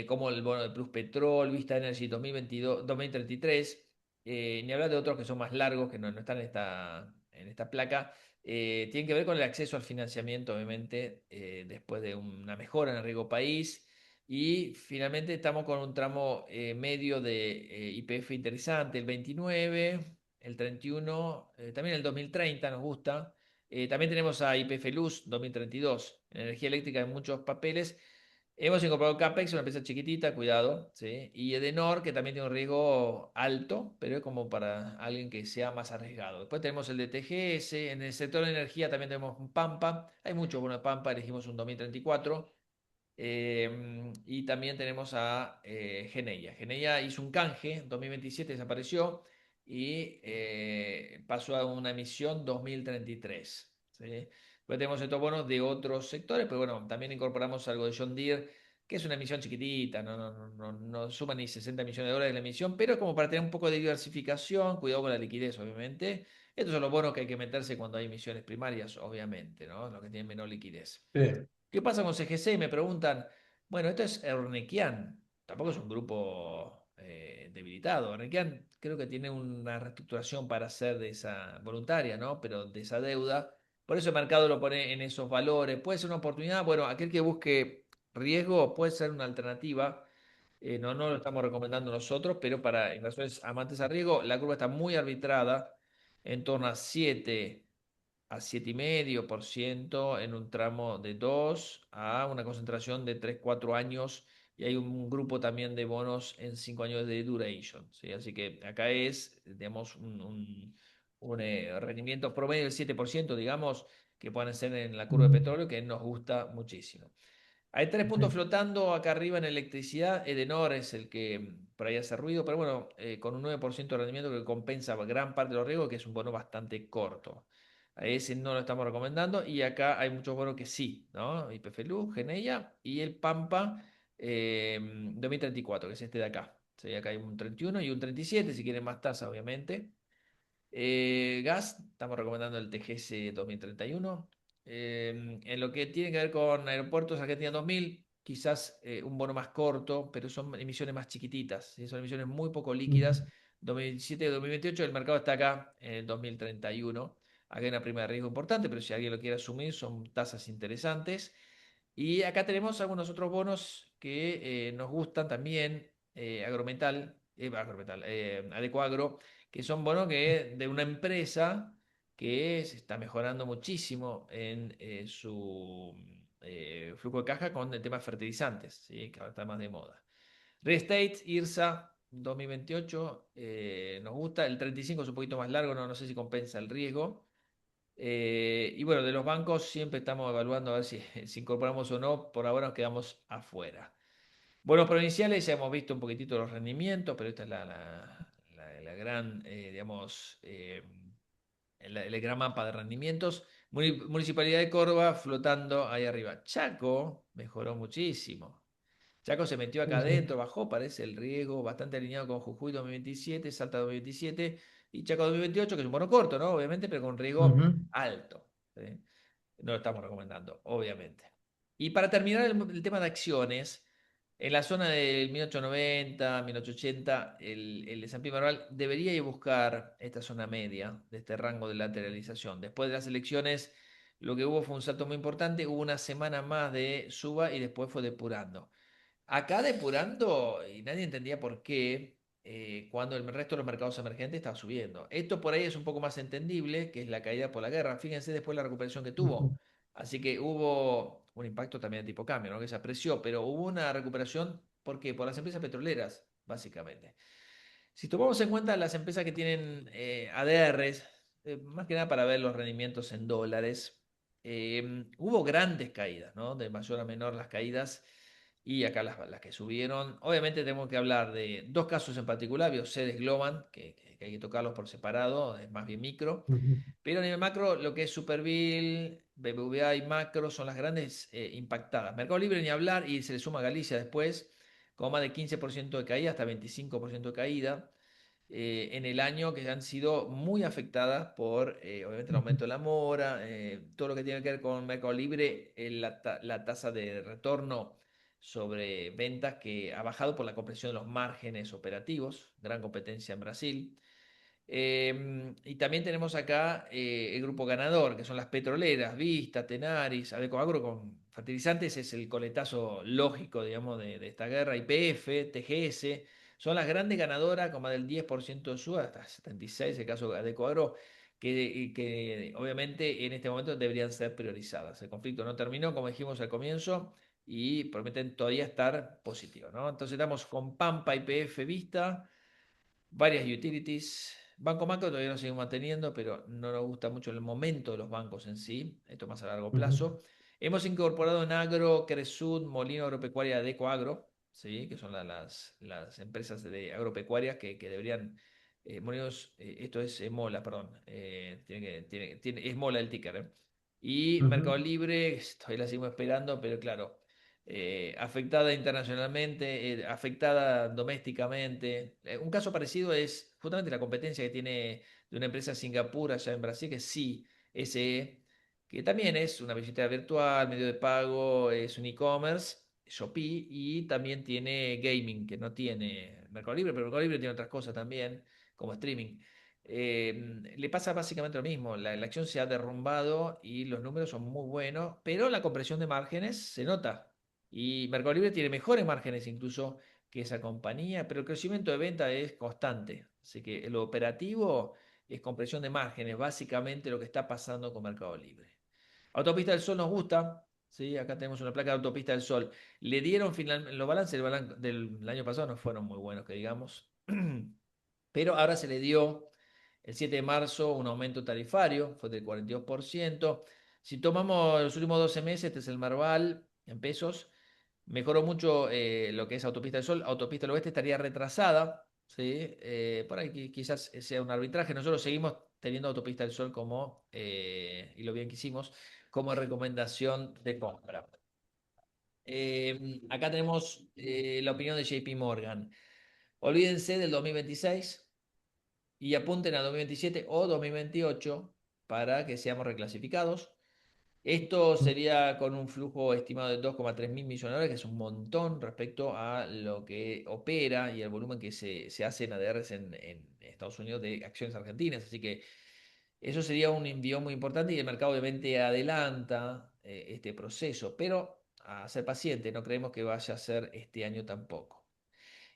como el bono de Plus Petrol, Vista Energy 2022, 2033, ni hablar de otros que son más largos, que no están en esta placa, tienen que ver con el acceso al financiamiento, obviamente, después de una mejora en el riesgo país. Y finalmente estamos con un tramo medio de YPF interesante, el 29, el 31, también el 2030 nos gusta. También tenemos a YPF Luz 2032, energía eléctrica en muchos papeles. Hemos incorporado CAPEX, una empresa chiquitita, cuidado, ¿sí? Y Edenor, que también tiene un riesgo alto, pero es como para alguien que sea más arriesgado. Después tenemos el de TGS, en el sector de energía también tenemos un Pampa, hay muchos bonos de Pampa, elegimos un 2034, y también tenemos a Geneia. Geneia hizo un canje, en 2027 desapareció y pasó a una emisión 2033, ¿sí? Después tenemos estos bonos de otros sectores, pero bueno, también incorporamos algo de John Deere, que es una emisión chiquitita, no suma ni 60 millones de dólares la emisión, pero es como para tener un poco de diversificación, cuidado con la liquidez, obviamente. Estos son los bonos que hay que meterse cuando hay emisiones primarias, obviamente, ¿no? Los que tienen menor liquidez. sí, ¿Qué pasa con CGC? Me preguntan. Bueno, esto es Ernequian. Tampoco es un grupo debilitado. Ernequian creo que tiene una reestructuración para hacer de esa voluntaria, ¿no? Pero de esa deuda. Por eso el mercado lo pone en esos valores. Puede ser una oportunidad. Bueno, aquel que busque riesgo puede ser una alternativa. No lo estamos recomendando nosotros, pero para inversores amantes a riesgo, la curva está muy arbitrada, en torno a 7 a 7,5% en un tramo de 2 a una concentración de 3 4 años, y hay un grupo también de bonos en 5 años de duration, ¿sí? Así que acá es, digamos, un rendimiento promedio del 7%, digamos, que pueden ser en la curva de ujú, petróleo, que nos gusta muchísimo. Hay tres puntos sí, flotando acá arriba en electricidad. Edenor es el que por ahí hace ruido, pero bueno, con un 9% de rendimiento que compensa gran parte de los riesgos, que es un bono bastante corto. A ese no lo estamos recomendando. Y acá hay muchos bonos que sí, ¿no? YPFLU, Geneia y el Pampa 2034, que es este de acá. Sí, acá hay un 31 y un 37, si quieren más tasa, obviamente. Gas, estamos recomendando el TGS 2031. En lo que tiene que ver con aeropuertos, Argentina 2000, quizás un bono más corto, pero son emisiones más chiquititas, ¿sí? Son emisiones muy poco ujú, líquidas. 2017-2028, el mercado está acá en el 2031. Acá hay una prima de riesgo importante, pero si alguien lo quiere asumir, son tasas interesantes. Y acá tenemos algunos otros bonos que nos gustan también, Adecoagro, que son bonos de una empresa que se está mejorando muchísimo en su flujo de caja con el tema de fertilizantes, ¿sí? Que ahora está más de moda. Real Estate, IRSA 2028, nos gusta. El 35 es un poquito más largo, no sé si compensa el riesgo. Y bueno, de los bancos siempre estamos evaluando a ver si incorporamos o no. Por ahora nos quedamos afuera. Bonos provinciales, ya hemos visto un poquitito los rendimientos, pero esta es la gran, digamos, el gran mapa de rendimientos. Municipalidad de Córdoba flotando ahí arriba. Chaco mejoró muchísimo. Chaco se metió acá Sí, sí. adentro, bajó, parece el riesgo, bastante alineado con Jujuy 2027, Salta 2027 y Chaco 2028, que es un bono corto, ¿no? Obviamente, pero con riesgo Ujú, alto. ¿Sí? No lo estamos recomendando, obviamente. Y para terminar el tema de acciones, en la zona del 1890, 1880, el S&P Merval debería ir a buscar esta zona media de este rango de lateralización. Después de las elecciones, lo que hubo fue un salto muy importante, hubo una semana más de suba y después fue depurando. Acá depurando, y nadie entendía por qué, cuando el resto de los mercados emergentes estaba subiendo. Esto por ahí es un poco más entendible, que es la caída por la guerra. Fíjense después la recuperación que tuvo. ujú, Así que hubo un impacto también de tipo cambio, ¿no? Que se apreció, pero hubo una recuperación, ¿por qué? Por las empresas petroleras, básicamente. Si tomamos en cuenta las empresas que tienen ADRs, más que nada para ver los rendimientos en dólares, hubo grandes caídas, ¿no? De mayor a menor las caídas y acá las que subieron. Obviamente tenemos que hablar de dos casos en particular, Bioceres Globan, que hay que tocarlos por separado, es más bien micro. ujú, Pero a nivel macro, lo que es Superville, BBVA y Macro son las grandes impactadas. Mercado Libre ni hablar y se le suma Galicia después, con más de 15% de caída, hasta 25% de caída en el año, que han sido muy afectadas por, obviamente, el ujú, aumento de la mora, todo lo que tiene que ver con Mercado Libre, la tasa de retorno sobre ventas que ha bajado por la compresión de los márgenes operativos, gran competencia en Brasil. Y también tenemos acá el grupo ganador, que son las petroleras, Vista, Tenaris, Adecoagro con fertilizantes, es el coletazo lógico, digamos, de esta guerra, YPF, TGS, son las grandes ganadoras, con más del 10% de su, hasta 76, el caso de Adecoagro, que obviamente en este momento deberían ser priorizadas. El conflicto no terminó, como dijimos al comienzo, y prometen todavía estar positivos, ¿no? Entonces estamos con Pampa, YPF, Vista varias utilities. Banco Macro todavía lo seguimos manteniendo, pero no nos gusta mucho el momento de los bancos en sí, esto más a largo ujú, plazo. Hemos incorporado en Agro, Cresud, Molino Agropecuaria de Ecoagro, ¿sí? Que son las empresas de agropecuarias que deberían. Molinos, esto es Mola, perdón. Es Mola el ticker. Y Mercado ujú, Libre, todavía la seguimos esperando, pero claro, afectada internacionalmente, afectada domésticamente. Un caso parecido es justamente la competencia que tiene de una empresa Singapur allá en Brasil, que es Sí, SE, que también es una billetera virtual, medio de pago, es un e-commerce, Shopee, y también tiene gaming, que no tiene Mercado Libre, pero Mercado Libre tiene otras cosas también, como streaming. Le pasa básicamente lo mismo, la acción se ha derrumbado y los números son muy buenos, pero la compresión de márgenes se nota. Y Mercado Libre tiene mejores márgenes incluso que esa compañía, pero el crecimiento de venta es constante. Así que lo operativo es compresión de márgenes, básicamente lo que está pasando con Mercado Libre. Autopista del Sol nos gusta, ¿sí? Acá tenemos una placa de Autopista del Sol. Le dieron finalmente, los balances del año pasado no fueron muy buenos, que digamos, pero ahora se le dio el 7 de marzo un aumento tarifario, fue del 42%. Si tomamos los últimos 12 meses, este es el Marval en pesos, mejoró mucho lo que es Autopista del Sol. Autopista del Oeste estaría retrasada, ¿sí? Por ahí quizás sea un arbitraje. Nosotros seguimos teniendo Autopista del Sol como, y lo bien que hicimos, como recomendación de compra. Acá tenemos la opinión de JP Morgan. Olvídense del 2026 y apunten a 2027 o 2028 para que seamos reclasificados. Esto sería con un flujo estimado de 2,3 mil millones de dólares, que es un montón respecto a lo que opera y el volumen que se hace en ADRs en Estados Unidos de acciones argentinas. Así que Eso sería un envío muy importante y el mercado obviamente adelanta este proceso, pero a ser paciente, no creemos que vaya a ser este año tampoco.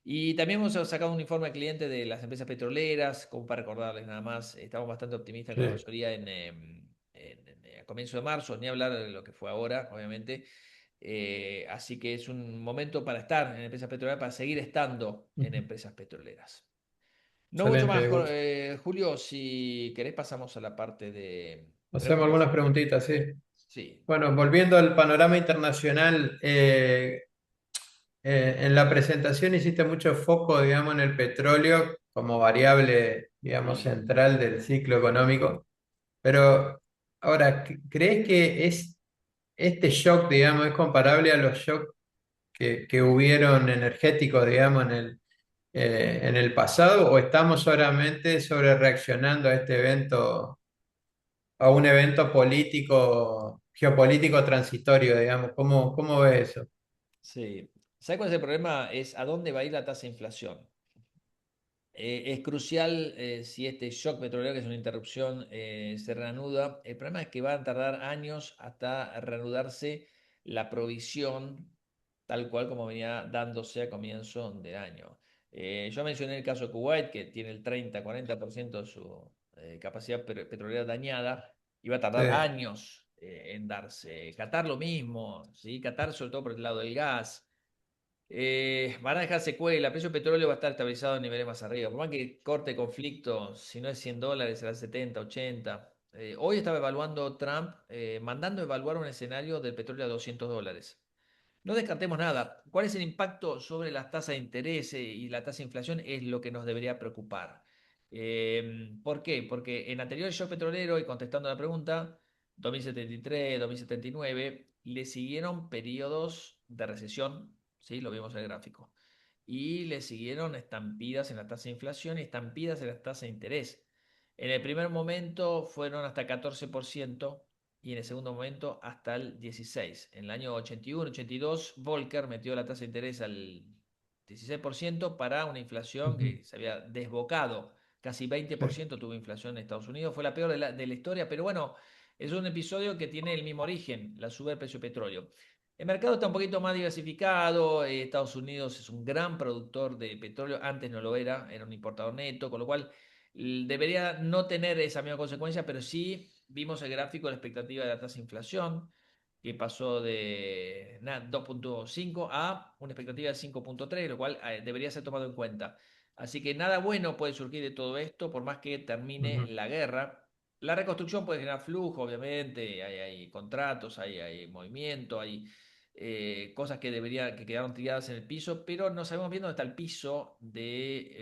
Y también hemos sacado un informe al cliente de las empresas petroleras, como para recordarles nada más, estamos bastante optimistas con la Sí. mayoría a comienzo de marzo, ni hablar de lo que fue ahora, obviamente. Así que es un momento para estar en empresas petroleras, para seguir estando en Ujú. empresas petroleras. No mucho más, Excelente, Gus. Julio, si querés pasamos a la parte de Hacemos preguntas. algunas preguntitas, sí. Sí. Bueno, volviendo al panorama internacional, en la presentación hiciste mucho foco, digamos, en el petróleo como variable, digamos, Mm, central del ciclo económico. Pero ahora, ¿crees que este shock, digamos, es comparable a los shocks que hubieron energéticos, digamos, en el pasado, o estamos solamente sobre reaccionando a este evento, a un evento político, geopolítico transitorio, digamos? ¿Cómo ves eso? sí. ¿Sabes cuál es el problema? Es a dónde va a ir la tasa de inflación. Es crucial si este shock petrolero, que es una interrupción, se reanuda. El problema es que va a tardar años hasta reanudarse la provisión tal cual como venía dándose a comienzo del año. Yo mencioné el caso de Kuwait, que tiene el 30-40% de su capacidad petrolera dañada y va a Sí. tardar años en darse. Qatar lo mismo, ¿sí? Qatar sobre todo por el lado del gas. Van a dejar secuela, el precio del petróleo va a estar estabilizado en niveles más arriba. Por más que corte conflicto, si no es $100, será 70, 80. Hoy estaba evaluando Trump, mandando evaluar un escenario del petróleo a $200. No descartemos nada. ¿Cuál es el impacto sobre las tasas de interés y la tasa de inflación? Es lo que nos debería preocupar. ¿Por qué? Porque en anteriores shock petrolero, y contestando la pregunta, 2073, 2079, le siguieron periodos de recesión, ¿sí? Lo vimos en el gráfico. Y le siguieron estampidas en la tasa de inflación y estampidas en la tasa de interés. En el primer momento fueron hasta 14% y en el segundo momento hasta el 16%. En el año 81, 82, Volcker metió la tasa de interés al 16% para una inflación Ujú. que se había desbocado. Casi Sí. 20% tuvo inflación en Estados Unidos. Fue la peor de la historia, pero bueno, es un episodio que tiene el mismo origen, la suba del precio del petróleo. El mercado está un poquito más diversificado. Estados Unidos es un gran productor de petróleo. Antes no lo era un importador neto, con lo cual debería no tener esa misma consecuencia, pero sí vimos el gráfico de la expectativa de la tasa de inflación, que pasó de 2,5 a una expectativa de 5,3, lo cual debería ser tomado en cuenta. Así que nada bueno puede surgir de todo esto, por más que termine Ujú. la guerra. La reconstrucción puede generar flujo, obviamente, hay contratos, hay movimiento, hay cosas que quedaron tiradas en el piso, pero no sabemos bien dónde está el piso del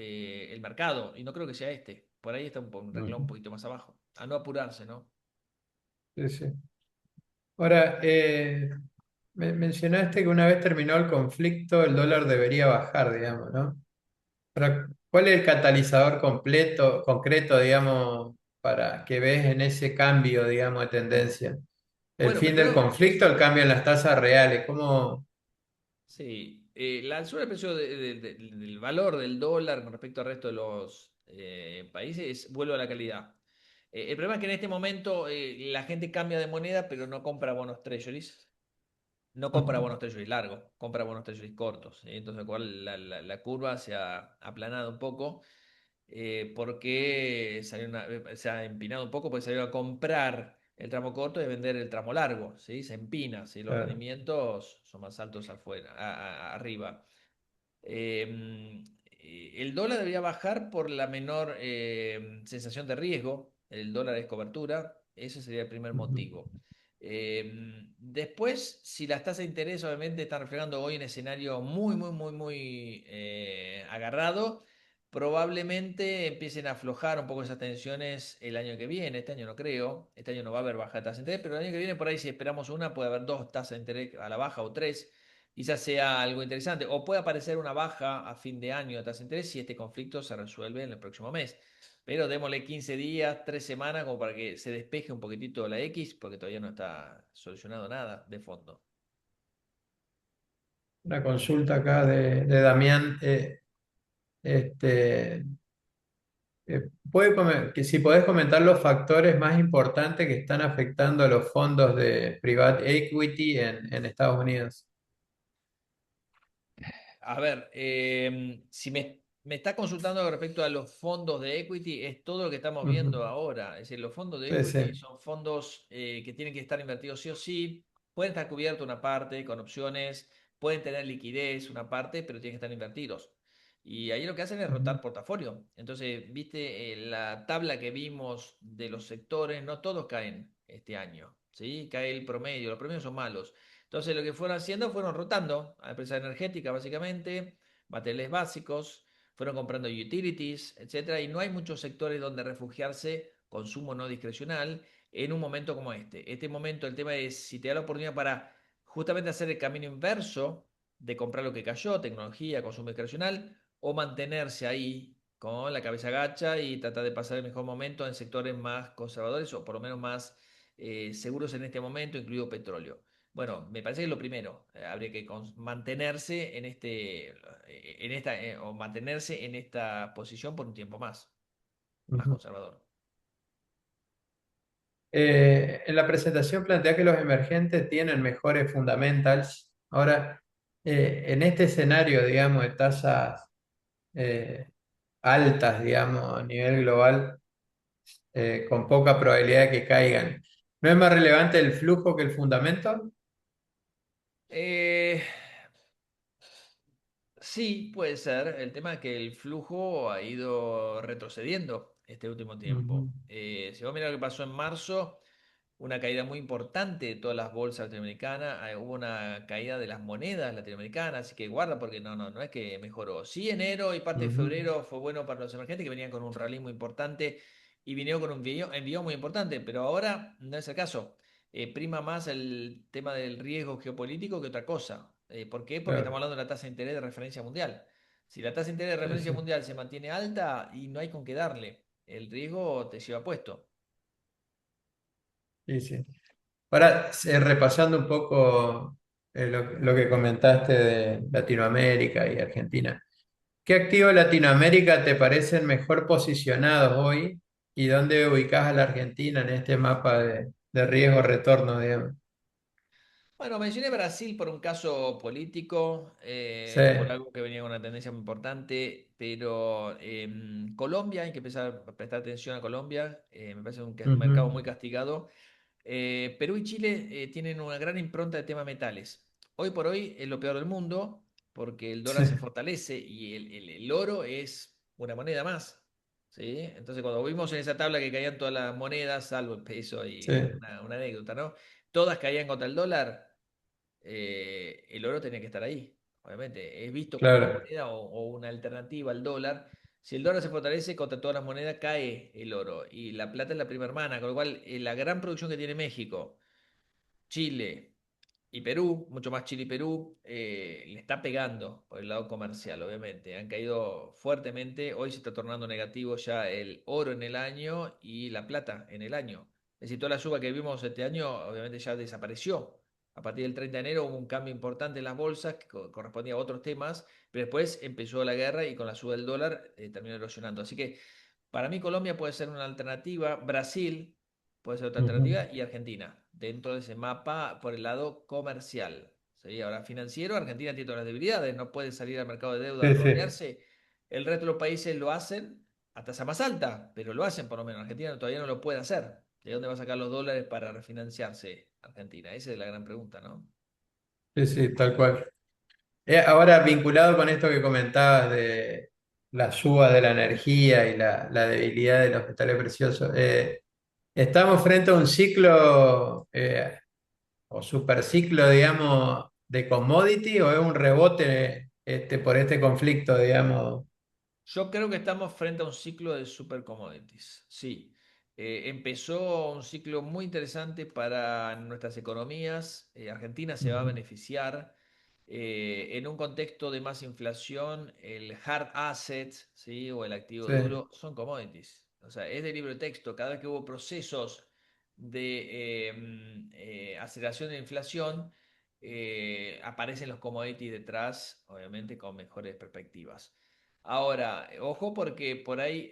el mercado, y no creo que sea este. Por ahí está un renglón un Ujú. poquito más abajo. A no apurarse, ¿no? Sí, sí. Ahora, mencionaste que una vez terminado el conflicto, el dólar debería bajar, digamos, ¿no? Ahora, ¿cuál es el catalizador concreto, digamos, para que ves en ese cambio, digamos, de tendencia? ¿El Bueno, fin del primero, conflicto, el cambio en las tasas reales? ¿Cómo? sí, la altura del precio del valor del dólar con respecto al resto de los países vuelve a la calidad. El problema es que en este momento la gente cambia de moneda, pero no compra bonos treasuries. No compra Ujú. bonos treasuries largos, compra bonos treasuries cortos. ¿Sí? Entonces, con lo cual la curva se ha aplanado un poco porque se ha empinado un poco porque salieron a comprar el tramo corto y a vender el tramo largo. ¿Sí? Se empina, ¿sí? Los Claro. rendimientos son más altos afuera, arriba. Eh, el dólar debería bajar por la menor sensación de riesgo. El dólar es cobertura. Ese sería el primer Ujú. motivo. Después, si las tasas de interés obviamente están reflejando hoy un escenario muy, muy, muy, muy agarrado, probablemente empiecen a aflojar un poco esas tensiones el año que viene. Este año no creo. Este año no va a haber baja de tasa de interés, pero el año que viene por ahí si esperamos una puede haber dos tasas de interés a la baja o tres, quizás sea algo interesante. O puede aparecer una baja a fin de año de tasa de interés si este conflicto se resuelve en el próximo mes. Pero démosle 15 días, 3 semanas, como para que se despeje un poquitito la X, porque todavía no está solucionado nada de fondo. Una consulta acá de Damián. Este, que si podés comentar los factores más importantes que están afectando a los fondos de private equity en Estados Unidos. A ver, si me está consultando con respecto a los fondos de equity, es todo lo que estamos viendo Ujú. ahora. Es decir, los fondos de Sí, equity sí. son fondos que tienen que estar invertidos sí o sí. Pueden estar cubiertos una parte con opciones, pueden tener liquidez una parte, pero tienen que estar invertidos. Y ahí lo que hacen es Ujú, rotar portafolio. Entonces, viste, la tabla que vimos de los sectores, no todos caen este año, ¿sí? Cae el promedio, los promedios son malos. Entonces lo que fueron haciendo fueron rotando a empresas energéticas básicamente, materiales básicos, fueron comprando utilities, etcétera, y no hay muchos sectores donde refugiarse, consumo no discrecional, en un momento como este. Este momento el tema es si te da la oportunidad para justamente hacer el camino inverso de comprar lo que cayó, tecnología, consumo discrecional, o mantenerse ahí con la cabeza gacha y tratar de pasar el mejor momento en sectores más conservadores o por lo menos más seguros en este momento, incluido petróleo. Bueno, me parece que lo primero, habría que mantenerse o mantenerse en esta posición por un tiempo más ujú. conservador. En la presentación plantea que los emergentes tienen mejores fundamentals. Ahora, en este escenario, digamos, de tasas eh, altas, digamos, a nivel global, con poca probabilidad de que caigan, ¿no es más relevante el flujo que el fundamento? Eh, sí, puede ser. El tema es que el flujo ha ido retrocediendo este último Ujú, tiempo. Si vos mirás lo que pasó en marzo, una caída muy importante de todas las bolsas latinoamericanas, hubo una caída de las monedas latinoamericanas, así que guarda porque no es que mejoró. Sí, enero y parte de ujú. febrero fue bueno para los emergentes que venían con un rally muy importante y vinieron con un envío muy importante, pero ahora no es el caso. Prima más el tema del riesgo geopolítico que otra cosa. ¿Por qué? Porque estamos Claro, hablando de la tasa de interés de referencia mundial. Si la tasa de interés de sí, referencia sí, mundial se mantiene alta y no hay con qué darle, el riesgo te lleva puesto. sí, sí. Ahora, repasando un poco lo que comentaste de Latinoamérica y Argentina, ¿qué activos de Latinoamérica te parecen mejor posicionados hoy y dónde ubicás a la Argentina en este mapa de riesgo-retorno, digamos? Bueno, mencioné Brasil por un caso político, Sí, por algo que venía con una tendencia muy importante, pero Colombia, hay que empezar a prestar atención a Colombia, me parece un mercado ujú, muy castigado. Perú y Chile tienen una gran impronta de tema metales. Hoy por hoy es lo peor del mundo porque el sí, dólar se fortalece y el oro es una moneda más. ¿Sí? Entonces, cuando vimos en esa tabla que caían todas las monedas, salvo el peso sí, y una anécdota, ¿no? Todas caían contra el dólar, el oro tenía que estar ahí. Obviamente, es visto como una claro, moneda o una alternativa al dólar. Si el dólar se fortalece contra todas las monedas, cae el oro. Y la plata es la prima hermana, con lo cual la gran producción que tiene México, Chile y Perú, mucho más Chile y Perú, le está pegando por el lado comercial, obviamente. Han caído fuertemente. Hoy se está tornando negativo ya el oro en el año y la plata en el año. Es decir, toda la suba que vimos este año, obviamente ya desapareció. A partir del 30 de enero hubo un cambio importante en las bolsas que correspondía a otros temas, pero después empezó la guerra y con la suba del dólar terminó erosionando. Así que para mí Colombia puede ser una alternativa, Brasil puede ser otra ujú, alternativa y Argentina, dentro de ese mapa por el lado comercial. ¿Sí? Ahora, financiero, Argentina tiene todas las debilidades, no puede salir al mercado de deuda a sí, sí, rodearse. El resto de los países lo hacen a tasa más alta, pero lo hacen por lo menos. Argentina todavía no lo puede hacer. ¿De dónde va a sacar los dólares para refinanciarse Argentina? Esa es la gran pregunta, ¿no? sí, sí, tal cual. Ahora, vinculado con esto que comentabas de la suba de la energía y la debilidad de los metales preciosos, ¿estamos frente a un ciclo o superciclo, digamos, de commodity o es un rebote por este conflicto, digamos? Yo creo que estamos frente a un ciclo de super commodities. Sí. Empezó un ciclo muy interesante para nuestras economías. Argentina se va a Ujú, beneficiar. En un contexto de más inflación, el hard asset, ¿sí? O el activo sí, duro son commodities. O sea, es de libro de texto. Cada vez que hubo procesos de aceleración de la inflación, aparecen los commodities detrás, obviamente con mejores perspectivas. Ahora, ojo porque por ahí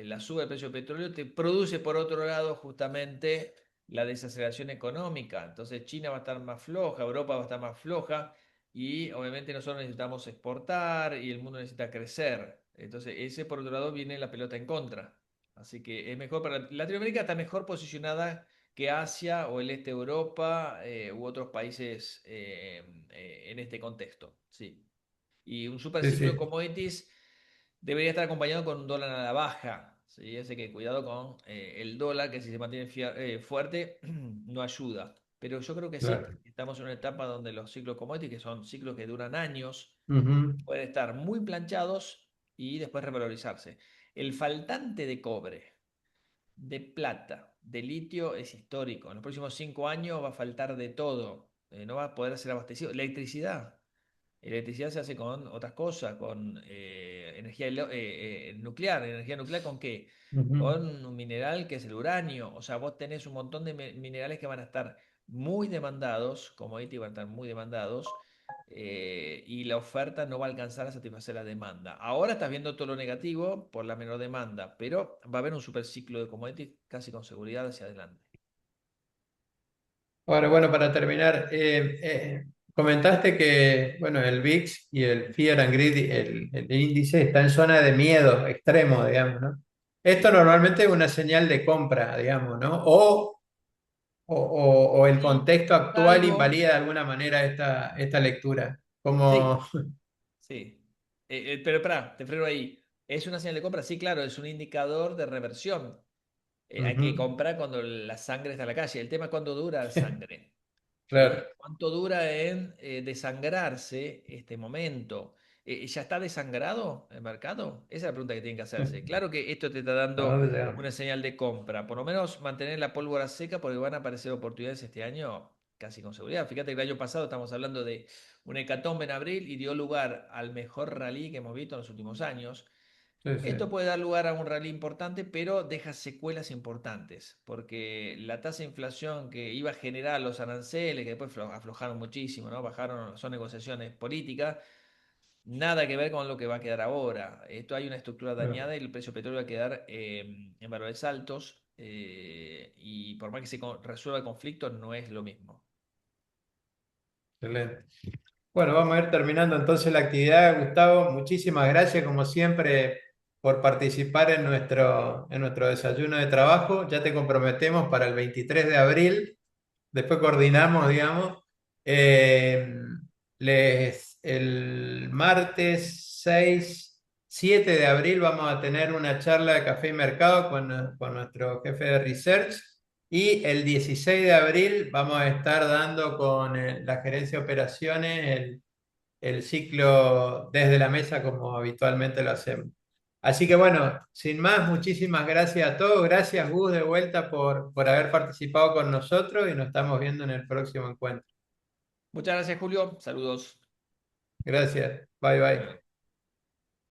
la suba del precio del petróleo te produce por otro lado justamente la desaceleración económica. Entonces China va a estar más floja, Europa va a estar más floja y obviamente nosotros necesitamos exportar y el mundo necesita crecer. Entonces ese por otro lado viene la pelota en contra. Así que es mejor para Latinoamérica está mejor posicionada que Asia o el este de Europa u otros países en este contexto. Sí. Y un super Sí, ciclo de sí, commodities debería estar acompañado con un dólar a la baja. ¿Sí? Así que cuidado con el dólar, que si se mantiene fuerte, no ayuda. Pero yo creo que sí, claro. estamos en una etapa donde los ciclos commodities, que son ciclos que duran años, Ujú, pueden estar muy planchados y después revalorizarse. El faltante de cobre, de plata, de litio es histórico. En los próximos 5 años va a faltar de todo. No va a poder ser abastecido. Electricidad. Electricidad se hace con otras cosas, con energía nuclear. ¿Energía nuclear con qué? ujú. Con un mineral que es el uranio. O sea, vos tenés un montón de minerales que van a estar muy demandados, como ITI van a estar muy demandados, y la oferta no va a alcanzar a satisfacer la demanda. Ahora estás viendo todo lo negativo por la menor demanda, pero va a haber un superciclo de commodities casi con seguridad hacia adelante. Ahora, bueno, para terminar, comentaste que, bueno, el VIX y el Fear and Greed, el índice, está en zona de miedo extremo, digamos, ¿no? Esto Sí. normalmente es una señal de compra, digamos, ¿no? O el Sí. contexto actual Salvo, invalida de alguna manera esta lectura. sí, Como, sí. Pero espera, te freno ahí. ¿Es una señal de compra? Sí, claro, es un indicador de reversión. Hay que Ujú, comprar cuando la sangre está en la calle. El tema es cuándo dura la sangre. claro, ¿Sí? ¿Cuánto dura en desangrarse este momento? ¿Ya está desangrado el mercado? Esa es la pregunta que tienen que hacerse. Claro que esto te está ¿a dando dónde llegamos? una señal de compra. Por lo menos mantener la pólvora seca porque van a aparecer oportunidades este año casi con seguridad. Fíjate que el año pasado estamos hablando de una hecatombe en abril y dio lugar al mejor rally que hemos visto en los últimos años. Sí, sí, Esto puede dar lugar a un rally importante, pero deja secuelas importantes, porque la tasa de inflación que iba a generar los aranceles, que después aflojaron muchísimo, ¿no? Bajaron, son negociaciones políticas, nada que ver con lo que va a quedar ahora. Esto hay una estructura claro, dañada y el precio del petróleo va a quedar en valores altos, y por más que se resuelva el conflicto, no es lo mismo. excelente. Bueno, vamos a ir terminando entonces la actividad, Gustavo. Muchísimas gracias, como siempre, por participar en nuestro desayuno de trabajo. Ya te comprometemos para el 23 de abril. Después coordinamos, digamos. Eh, el martes 7 de abril vamos a tener una charla de café y mercado con nuestro jefe de research. Y el 16 de abril vamos a estar dando con la gerencia de operaciones el ciclo desde la mesa como habitualmente lo hacemos. Así que bueno, sin más, muchísimas gracias a todos. Gracias, Gus, de vuelta por haber participado con nosotros y nos estamos viendo en el próximo encuentro. Muchas gracias, Julio. Saludos. Gracias. Bye, bye.